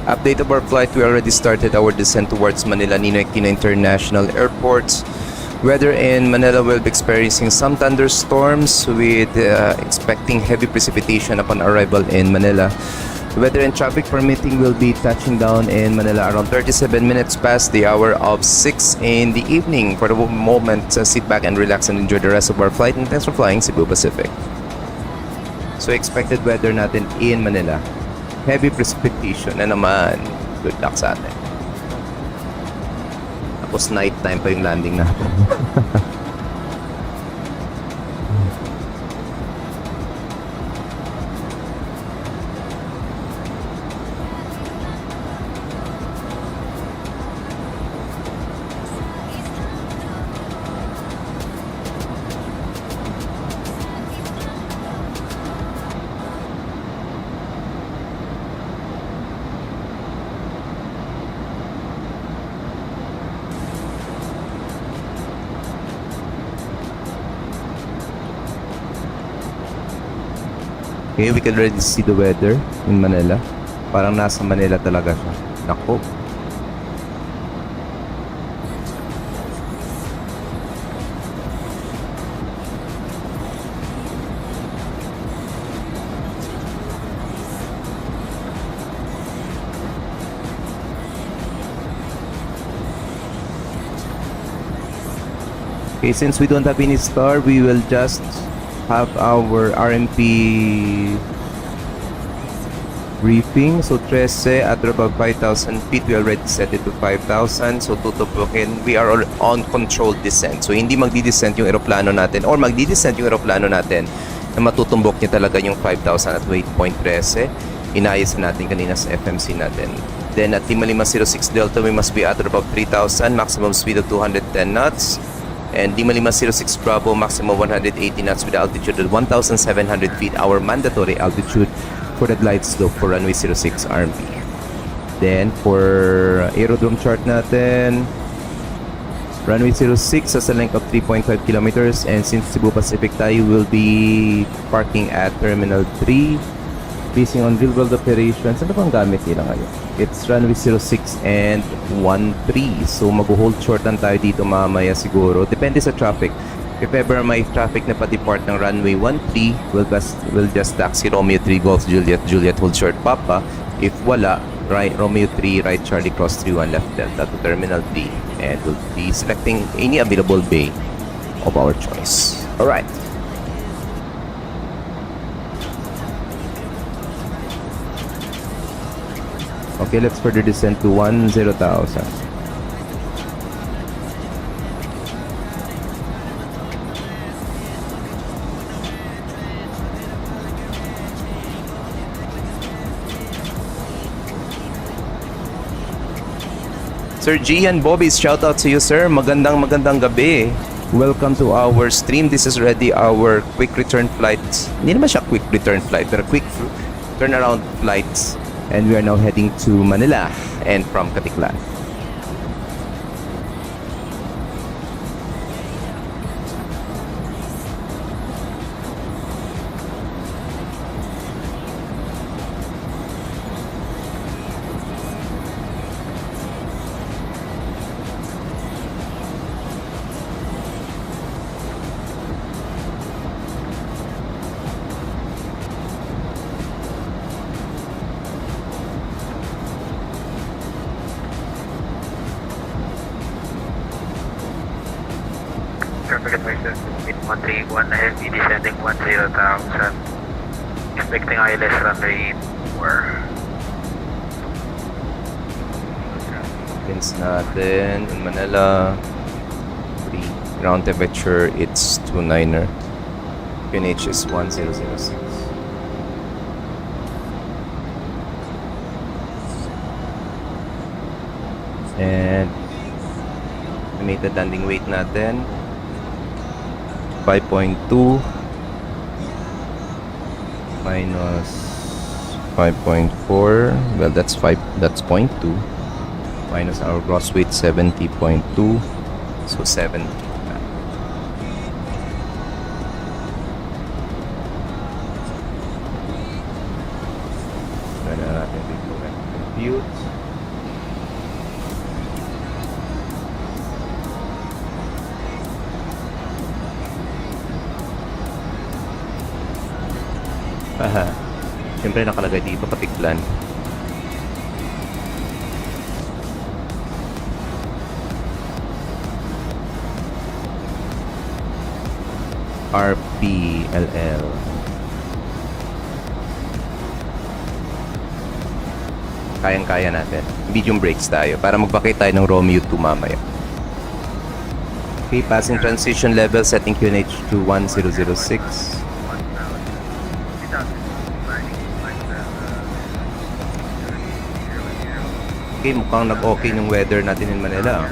Update of our flight. We already started our descent towards Manila Ninoy Aquino International Airport. Weather in Manila will be experiencing some thunderstorms with expecting heavy precipitation upon arrival in Manila. Weather and traffic permitting will be touching down in Manila around 37 minutes past the hour of 6 in the evening. For the moment, sit back and relax and enjoy the rest of our flight, and thanks for flying Cebu Pacific. So expected weather natin in Manila, heavy precipitation na naman. Good luck sa atin. Tapos night time pa yung landing natin. Okay, we can already see the weather in Manila. Parang nasa Manila talaga siya. Nako. Okay, since we don't have any star, we will just have our RMP briefing. So 13 at about 5,000 feet, we already set it to 5,000. So tutubukin, we are on controlled descent. So hindi magdi-descent yung eroplano natin, or magdi-descent yung eroplano natin na matutumbok niya talaga yung 5,000 at waypoint 13. Inayos natin kanina sa FMC natin. Then at 5506 Delta, we must be at about 3,000, maximum speed of 210 knots. And 5506 Bravo, maximum 180 knots with altitude at 1,700 feet, our mandatory altitude for the glide slope for runway 06 RMP. Then for aerodrome chart natin, runway 06 has a length of 3.5 kilometers, and since Cebu Pacific tayo, will be parking at Terminal 3 basing on real world operations. Ano bang gamit nila ngayon? It's runway 06 and 13. So mag-hold short lang tayo dito mamaya siguro. Depende sa traffic. If ever may traffic na pa-depart ng runway 13, we'll just taxi Romeo 3 Golf Juliet hold short Papa. If wala, right, Romeo 3 right Charlie cross 31 left Delta to Terminal 3, and we'll be selecting any available bay of our choice. Alright. Okay, let's further descend to 10,000. Sir Gian Bobbies, shout out to you, sir. Magandang gabi. Welcome to our stream. This is already our quick return flight. Hindi naman siya quick return flight, pero quick turnaround flights. And we are now heading to Manila and from Caticlan. Traffic advice in 131 heavy descending 10,000. Expecting ILS runway 4. Winds natin in Manila. Free. Ground temperature, it's 29er. QNH is 1006. And estimated landing weight natin 5.2 minus 5.4, well that's 0.2 minus our gross weight 70.2, so 70. Try na natin dito and compute. Aha. Siyempre nakalagay dito Caticlan. RPLL. Kayang-kaya natin. Medium brakes tayo para magbakay tayo ng Romeo 2 mamaya. Okay, passing transition level, setting QNH to 1006. Okay, mukhang nag-okay ng weather natin in Manila.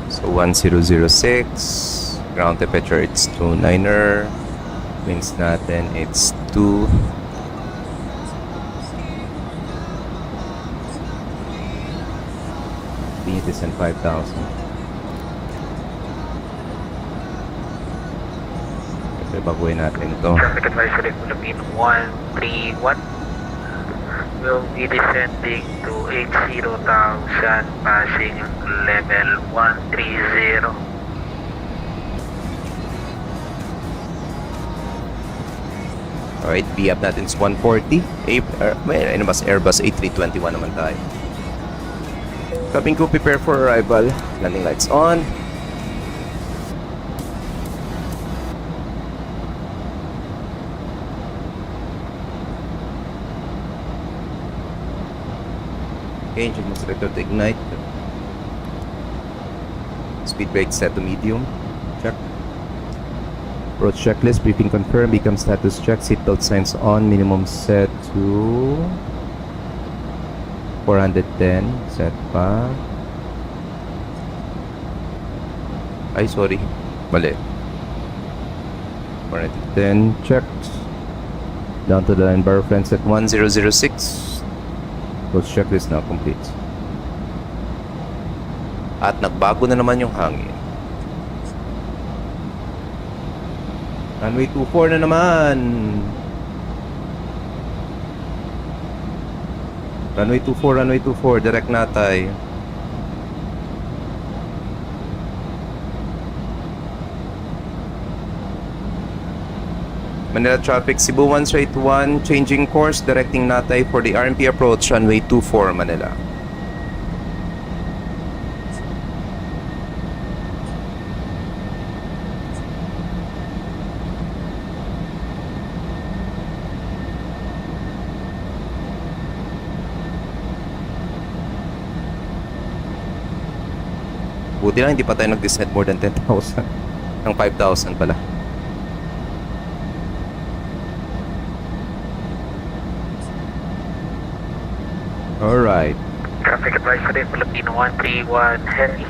So 1006, ground temperature it's 29er, winds natin it's 2. Is in 5,000. Okay, baguhin natin ito. Traffic advisory Philippine 131 will be descending to 80,000 passing level 130. Alright, VAP natin is 140. Airbus A321 naman tayo. Cabin crew prepare for arrival. Landing lights on. Okay, engine must selector to ignite. Speed brake set to medium. Check. Approach checklist, briefing confirmed, become status check, seatbelt signs on, minimum set to 410, set pa. Ay, sorry. Mali. 410, checked. Down to the line bar friends at 1006. Those checklist now complete. At nagbago na naman yung hangin. Runway 24 na naman. Runway 24, direct natay. Manila traffic, Cebu 1 straight 1, changing course, directing natay for the RMP approach, runway 24, Manila. Buti lang hindi pa tayo nag-descend more than 10,000. Ng 5,000 pala. Alright. Traffic advisory Philippine 131 heavy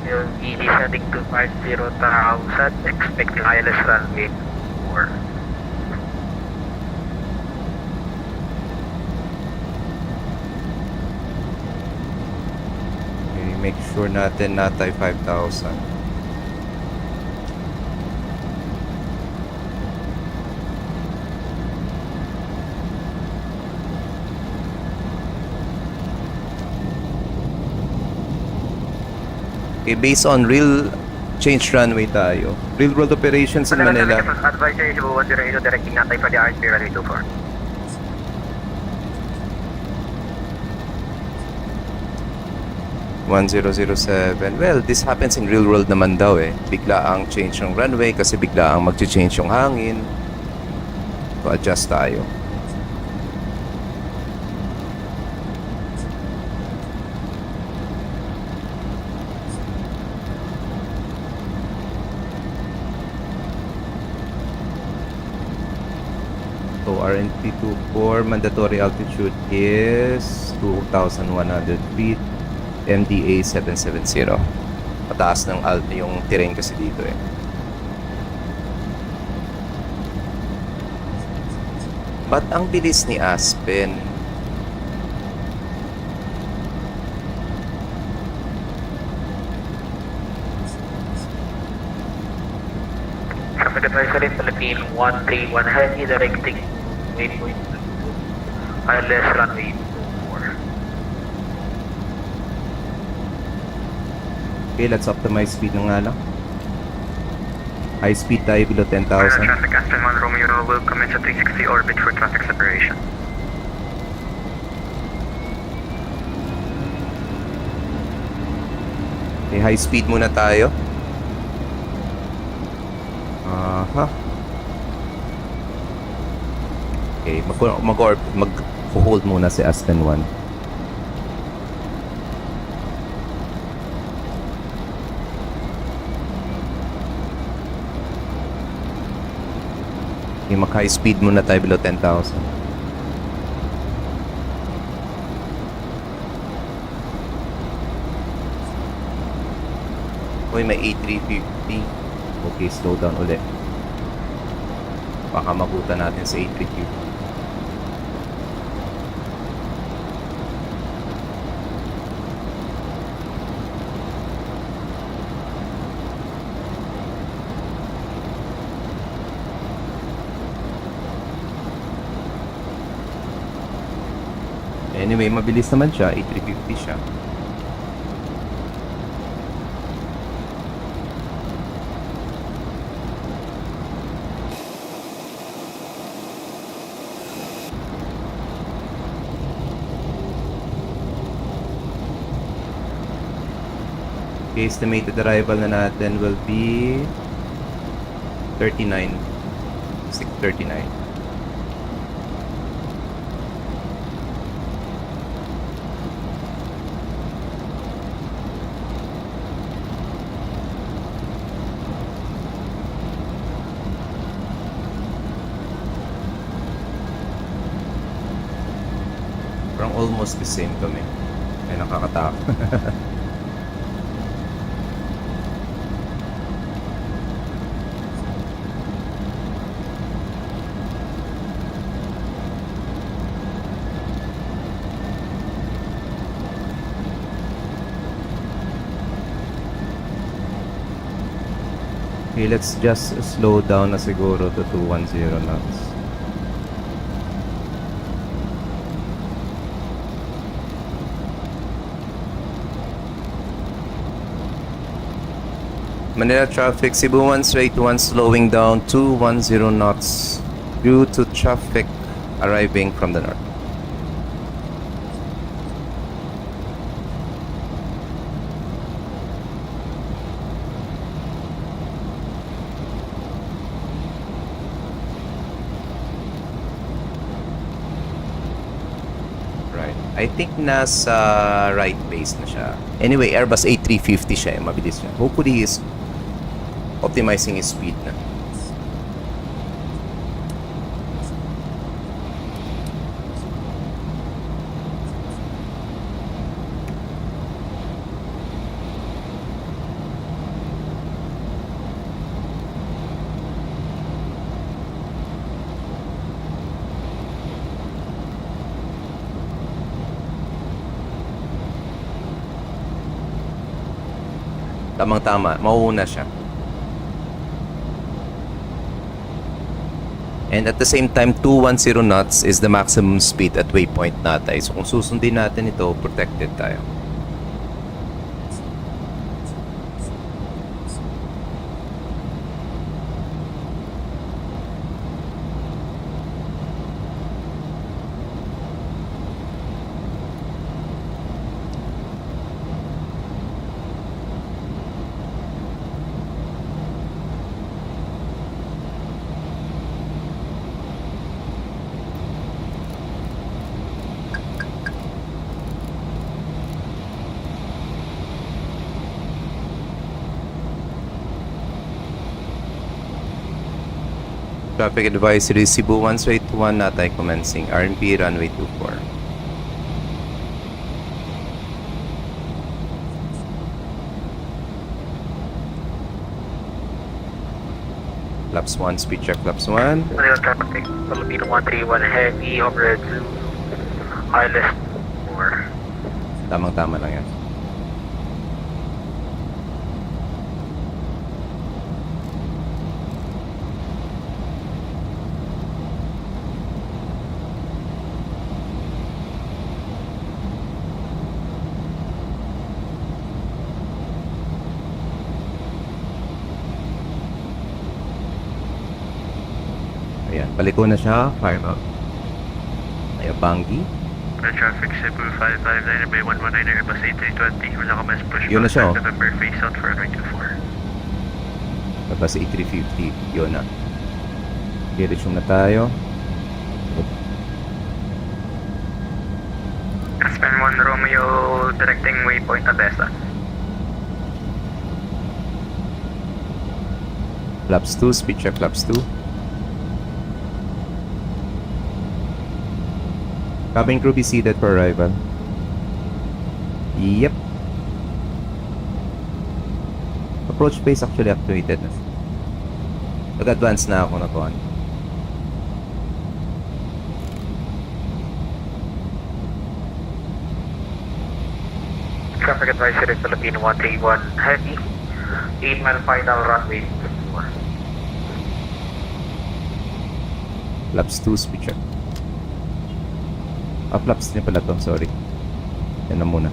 will be descending to 50,000, expecting ILS runway 4. Okay, make sure natin natay 5,000. Okay, based on real Change runway tayo. Real world operations in Manila. Advisory Cebu 108 directing natin for the RPLL 24. Well, this happens in real world naman daw eh. Bigla ang change ng runway kasi bigla ang mag-change yung hangin. So, adjust tayo. So, RNP24 mandatory altitude is 2,100 feet. MDA 770. Mataas ng yung terrain kasi dito eh. Ba't ang bilis ni Aspen? Traffic Advisory Philippine 131 Heavy directing waypoint ILS runway 24. Okay, let's optimize speed ng nga lang. High speed tayo below 10,000. Traffic Aspen 1 Romeo will commence a 360 orbit for traffic separation. Okay, high speed muna tayo. Aha. Okay, mag-hold muna si Aspen 1. Okay, mag-high speed muna tayo below 10,000. Uy, may A350. Okay, slow down ulit. Baka mabutan natin sa A350. Anyway, mabilis naman siya. A350 siya. Okay, estimated arrival na natin will be 39. 6:39. Parang almost the same kami. Ay, nakakatakot. Okay, let's just slow down na siguro to 210 knots. Manila traffic, Cebu 1 straight 1 slowing down 210 knots due to traffic arriving from the north. Right. I think nasa right base na siya. Anyway, Airbus A350 siya, mabilis siya. Hopefully is optimizing his speed na. Tamang-tama, mauuna siya. And at the same time, 210 knots is the maximum speed at waypoint natin. So kung susundin natin ito, protected tayo. Traffic advisory, Cebu 181, Natay commencing. RMP runway 24. Laps 1, speed check, laps 1. Manila traffic, Filipino 131 heavy, overhead to ILS 4. Tamang-tama lang yan. Ayan, baliko na siya. Fire out. Ayan, Bangi. Traffic Cebu 559 by 119 Airbus A320. Wala ka mas push Yun na siya, oh. November face out for runway 24. Labas A350. Yun na. Okay, resume na tayo. Aspen 1 Romeo directing waypoint Abesta. Laps 2, speed check, laps 2. Cabin crew be seated for arrival. Yep. Approach phase actually activated na. Nag-advance na ako na to. Traffic advisory Filipino 131 heavy, 8-mile final runway 4. Laps 2, speed check. Flaps din pala to, sorry. Yan na muna.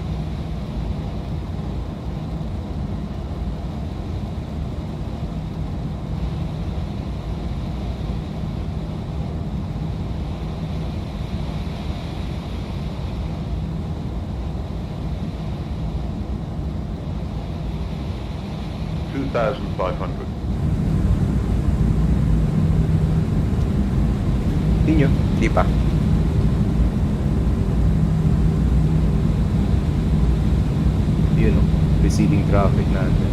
Hindi nyo? Hindi pa. Yun o, receding traffic natin.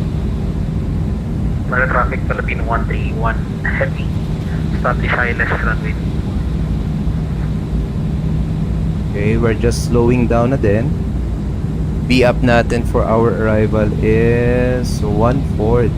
Manila traffic Filipino 131 heavy, establish ILS runway. Okay, we're just slowing down na din. B-up natin for our arrival is 140.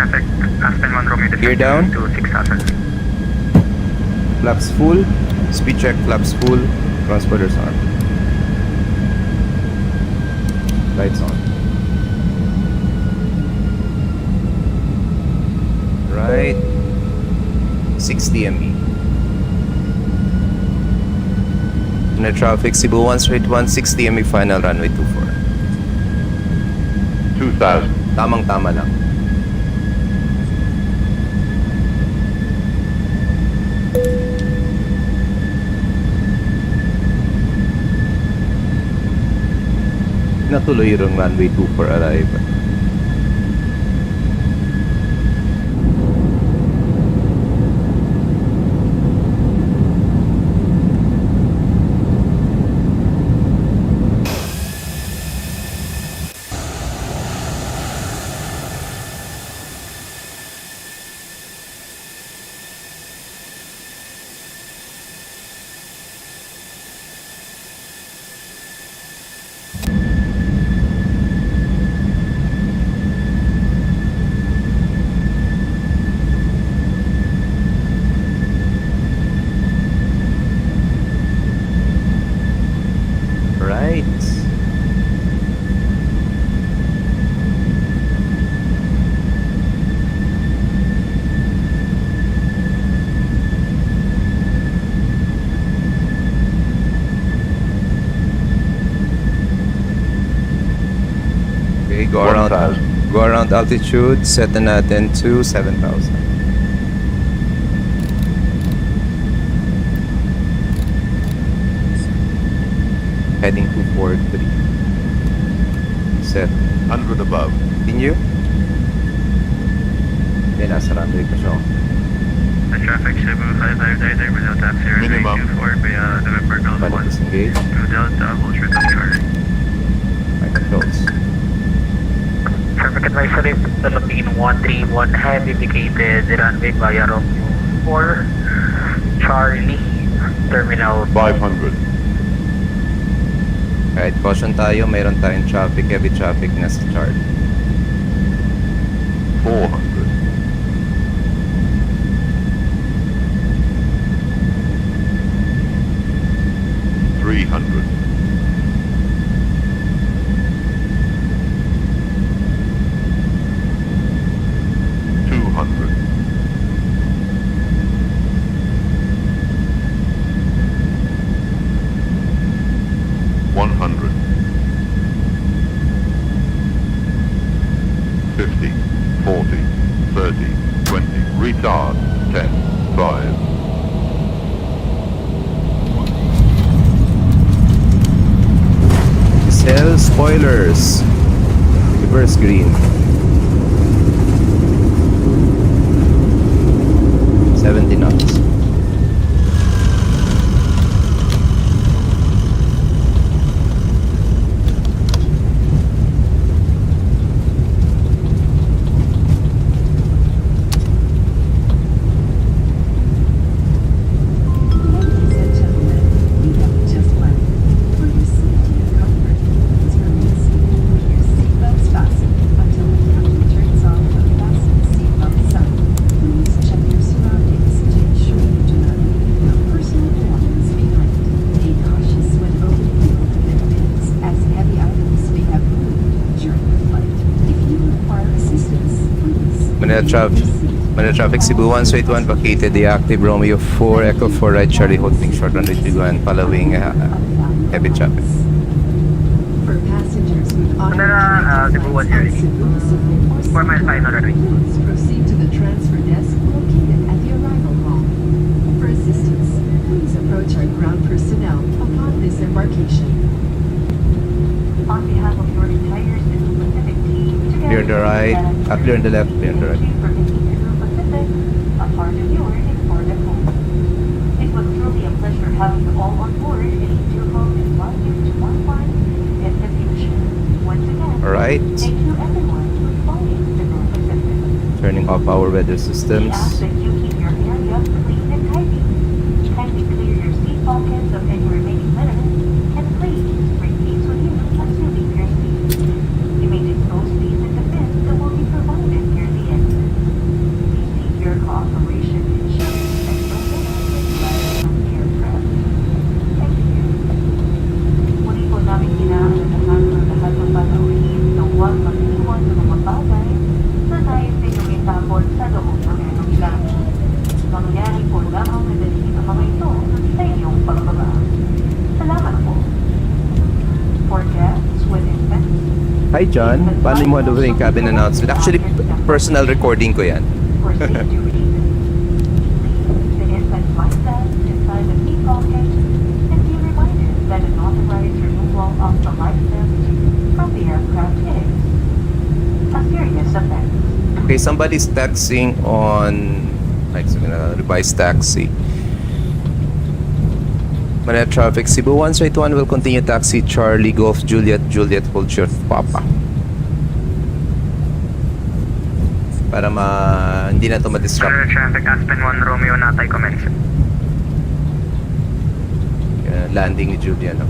Traffic, Aspen 1 Romeo Gear down. to 6,000. Flaps full. Speed check, flaps full. Transponders on. Lights on. Right. 60 MB. Na traffic, Cebu 131, 60 MB final runway 24. 2,000. Tamang-tama lang. Natuloy yung runway 2 for arrival. Go around, go around altitude, set na natin to 7,000. Heading to 43. Set. 100 above. Continue. Yan, nasa runway pa siya. The traffic Cebu 55 below taxi runway Minimum. 24 via November Golf Balik 1. disengage. To Delta, hold short of Charlie. My controls. Traffic advisory, Philippine 131 heavy indicated runway via Romeo 4, Charlie, Terminal 500. Kahit caution tayo, mayroon tayong traffic, heavy traffic na sa chart. 400. 300. 200. 100. 50, 40, 30, 20, retard, 10, 5. Cell spoilers. Reverse green. 70 knots. Ladies and gentlemen, we have just landed. For your safety and comfort, please remain seated with your seatbelts fastened until the captain turns off the fasten seatbelt sign. Please check your surroundings to ensure you do not leave your personal belongings behind. Be cautious when opening the overhead bins, as heavy items may have moved during the flight. If you require assistance, please Manila traffic. Manila traffic Cebu 181 vacated the active Romeo 4 Echo 4 right Charlie holding short runway 31 following heavy traffic. For passengers with Manila, Cebu 130. 4 miles final runway. Please proceed to the transfer desk located at the arrival hall. For assistance, please approach our ground personnel upon disembarkation. On behalf of your entire Central Pacific team, Clear the right, clear on the left, clear on the right. For making Central Pacific a part of your important home. It was truly a pleasure having you all on board and to hope and invite you to one flight in the future. Once again, Alright, thank you everyone for flying Central Pacific. turning off our weather We ask systems. that you keep your area clean and tidy. Kindly clear your seat pockets of any remaining litter, and please bring these with you as you leave your seat. You may dispose these in the bin that will be provided near the end. Please seek your cooperation in ensuring that no litter is left on the aircraft. Thank you. Muli po namin inaalalahan ng lahat ng panauhin na huwag mag-iwan ng mga bagay na nais ninyong itapon sa loob ng aeroplano. Mangyari po lamang na dalhin ang mga ito sa inyong pagbaba. Salamat po. For guests with infants, Hi John, paano mo haluhin yung cabin announcement? Actually, personal recording ko yan. for safety reasons, please the infant flight desk inside the seat pocket and be reminded that an authorized removal of the life vest from the aircraft is a serious offense. Okay, somebody's taxiing on... Right, so I'm gonna revise taxi. Manila traffic Cebu 181 will continue taxi Charlie Golf Juliet Juliet hold short Papa. Para hindi na to ma-disrupt. Manila traffic Aspen 1 Romeo Natay commence. Landing ni Julia, no?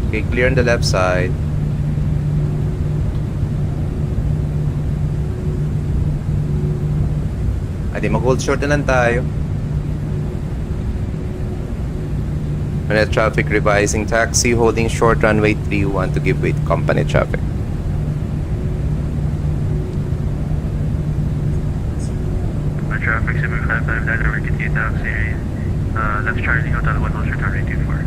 Okay, clear on the left side. Adi, mag-hold short na lang tayo. Manila traffic revising taxi holding short runway 31 to give way to company traffic. traffic 755, that over to taxi. Left Charlie Hotel 1 Hotel Recovery 24.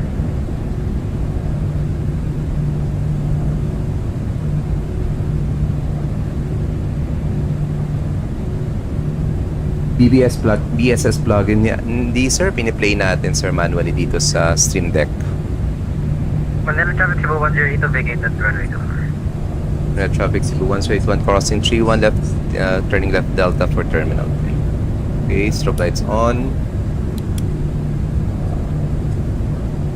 BSS plugin niya. Hindi sir, piniplay natin sir manually dito sa Stream Deck. Manila traffic Cebu 108 to vacate at runway 24. Red traffic Cebu 181 crossing 31 left, turning left Delta for Terminal 3. Okay, strobe lights on.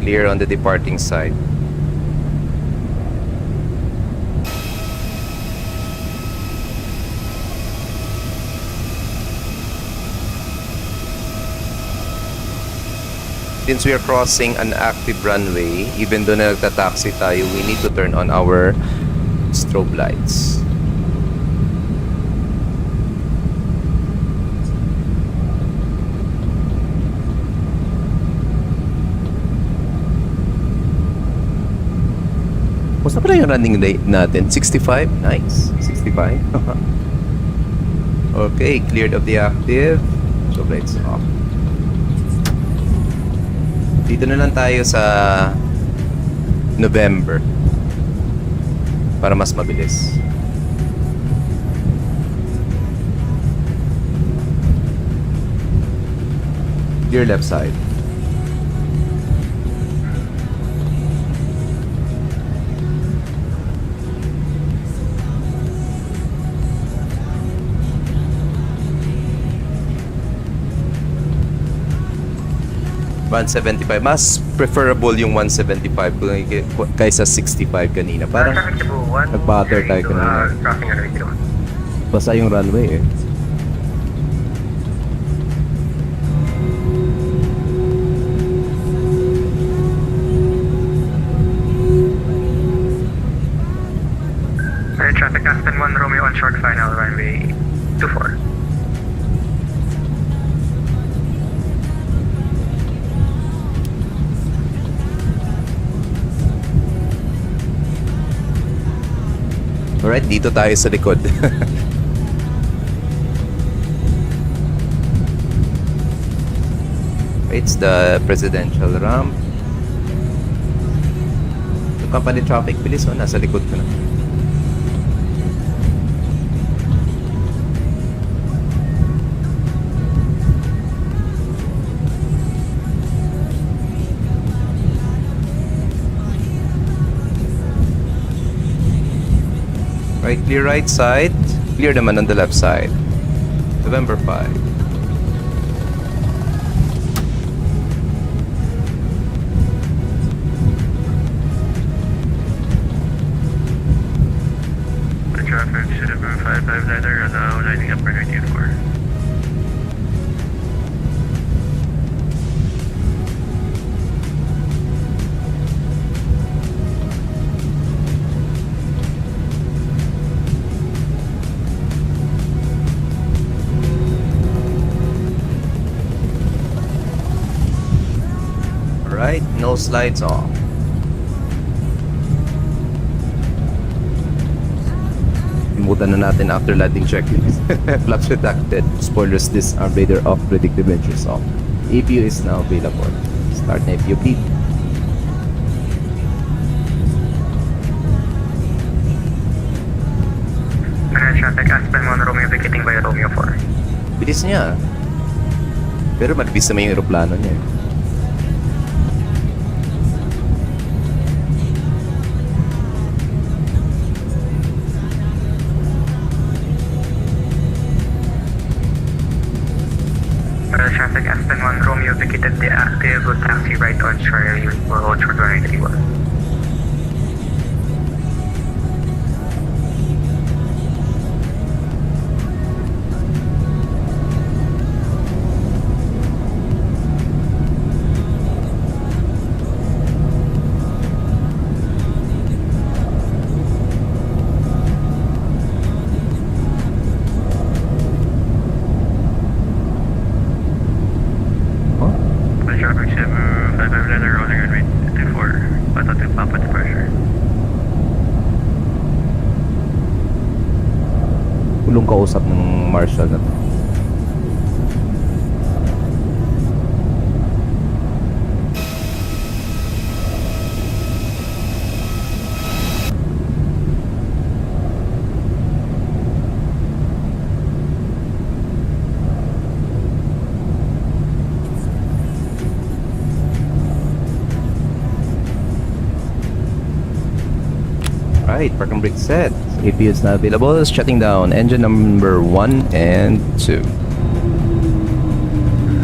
Clear on the departing side. Since we are crossing an active runway, even though na nagta-taxi tayo, we need to turn on our strobe lights. Basta pala yung running rate natin? 65? Nice. 65. Okay, cleared of the active. Strobe lights off. Dito na lang tayo sa November para mas mabilis. Clear left side. $175. Mas preferable yung 175 kaysa 65 kanina. Parang Traffic Cebu 1 nag-bother tayo kanina. Crossing runway 01. Basta yung runway eh. Traffic Aspen 1 Romeo on short final runway 24. Alright, dito tayo sa likod. It's the presidential ramp. Yung company traffic, bilis o, nasa likod ko na. Right, clear right side. Clear naman on the left side. November 5. Traffic 755 letter and lighting up runway 24. Alright, no slides off. Imutan na natin after landing checklist. Flaps redacted. Spoilers disarmed, radar off, predictive ventures off. APU is now available. Start na APU beep. Traffic Aspen 1 Romeo vacating by Romeo 4. Bilis niya. Pero malibis naman yung aeroplano niya. Traffic Aspen 1 Romeo vacated the active with taxi right on shore for hold short runway 31. Traffic 755 letter rolling runway 24. Pato to Papa departure. Ulong kausap ng marshal na to. Alright, parking brake set. APU is not available. Shutting down engine number 1 and 2.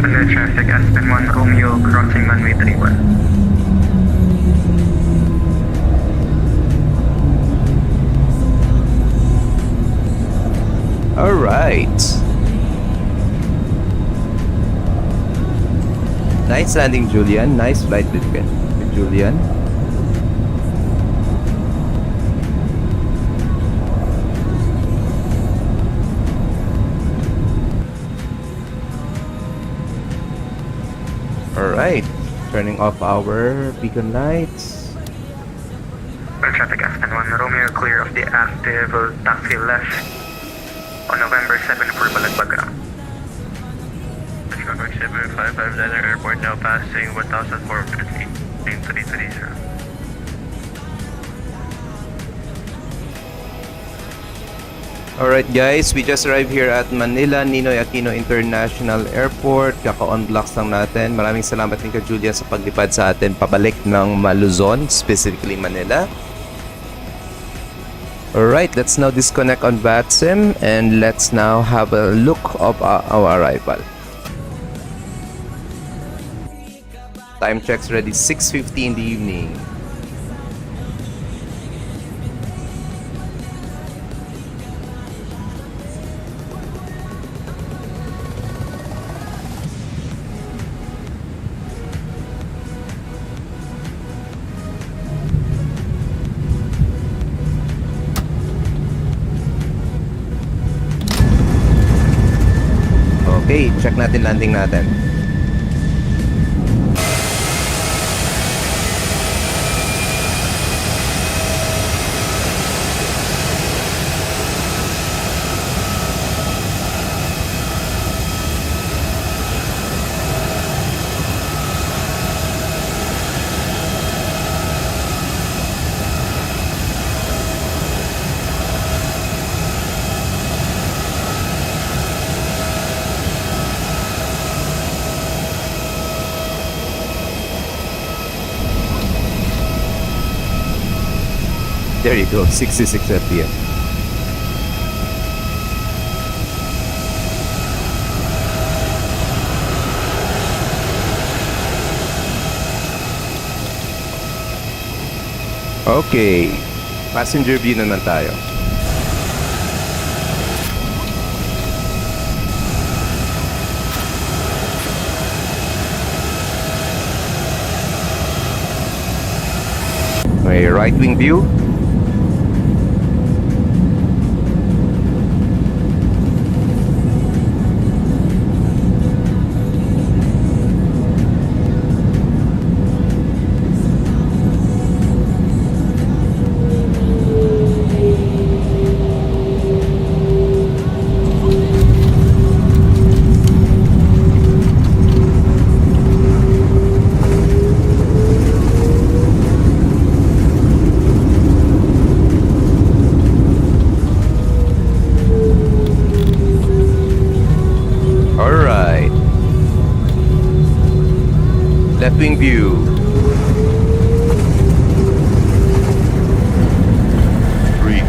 Manila traffic, Aspen 1 Romeo, crossing runway 31. Alright. Nice landing, Julian. Nice flight with Julian. Alright. Turning off our beacon lights. Manila traffic, Aspen 1 Romeo, clear of the active taxi left on November 7 for Balagbaga. Traffic 7559 airport now passing 1,400 feet. 330. Alright guys, we just arrived here at Manila Ninoy Aquino International Airport. Kaka-on-blocks lang natin. Maraming salamat din kay Julia sa paglipad sa atin pabalik ng Maluzon, specifically Manila. Alright, let's now disconnect on VATSIM and let's now have a look of our arrival. Time checks ready, 6:50 in the evening. Okay, check natin landing natin. There you go, 66 FPS. Okay, passenger view naman tayo. May right wing view. Alright. Left wing view. Three.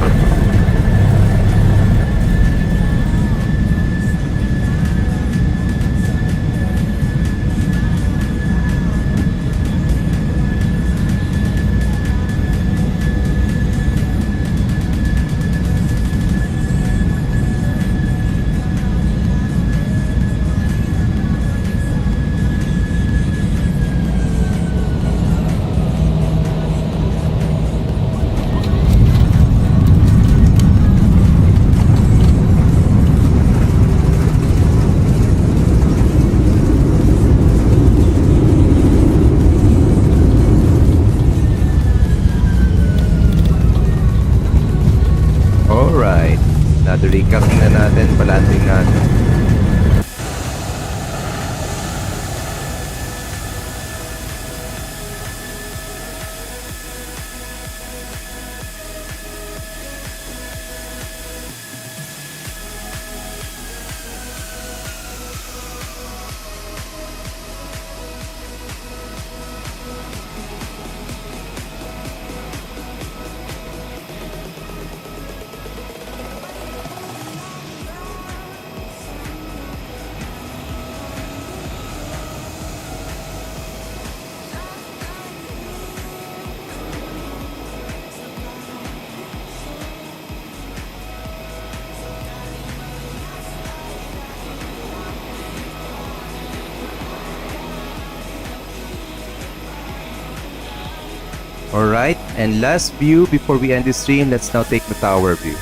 Alright. Another recasting na natin, palanding natin. Alright, and last view before we end the stream, let's now take the tower view.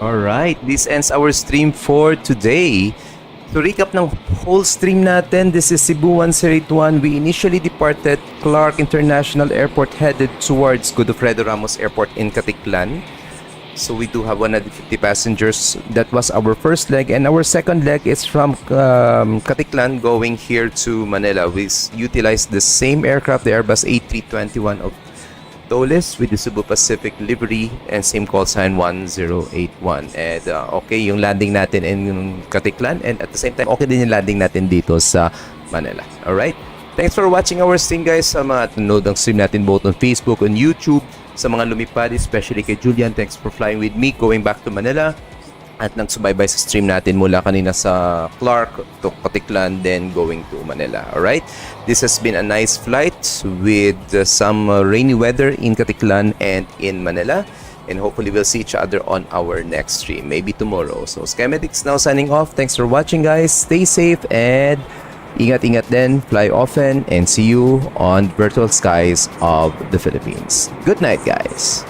Alright, this ends our stream for today. To recap ng whole stream natin, this is Cebu 101. We initially departed Clark International Airport headed towards Godofredo Ramos Airport in Caticlan. So we do have 150 passengers. That was our first leg, and our second leg is from Caticlan going here to Manila. We utilized the same aircraft, the Airbus A321 of Tolis with the Cebu Pacific livery and same call sign 1081. And okay yung landing natin in Caticlan, and at the same time okay din yung landing natin dito sa Manila. Alright? Thanks for watching our stream, guys. Sa mga nanonood ng stream natin both on Facebook and YouTube, sa mga lumipad, especially kay Julian, thanks for flying with me going back to Manila at nang subaybay sa stream natin mula kanina sa Clark to Caticlan, then going to Manila. Alright? This has been a nice flight with some rainy weather in Caticlan and in Manila, and hopefully we'll see each other on our next stream, maybe tomorrow. So Schematics now signing off. Thanks for watching, guys. Stay safe and ingat-ingat din, fly often, and see you on virtual skies of the Philippines. Good night, guys.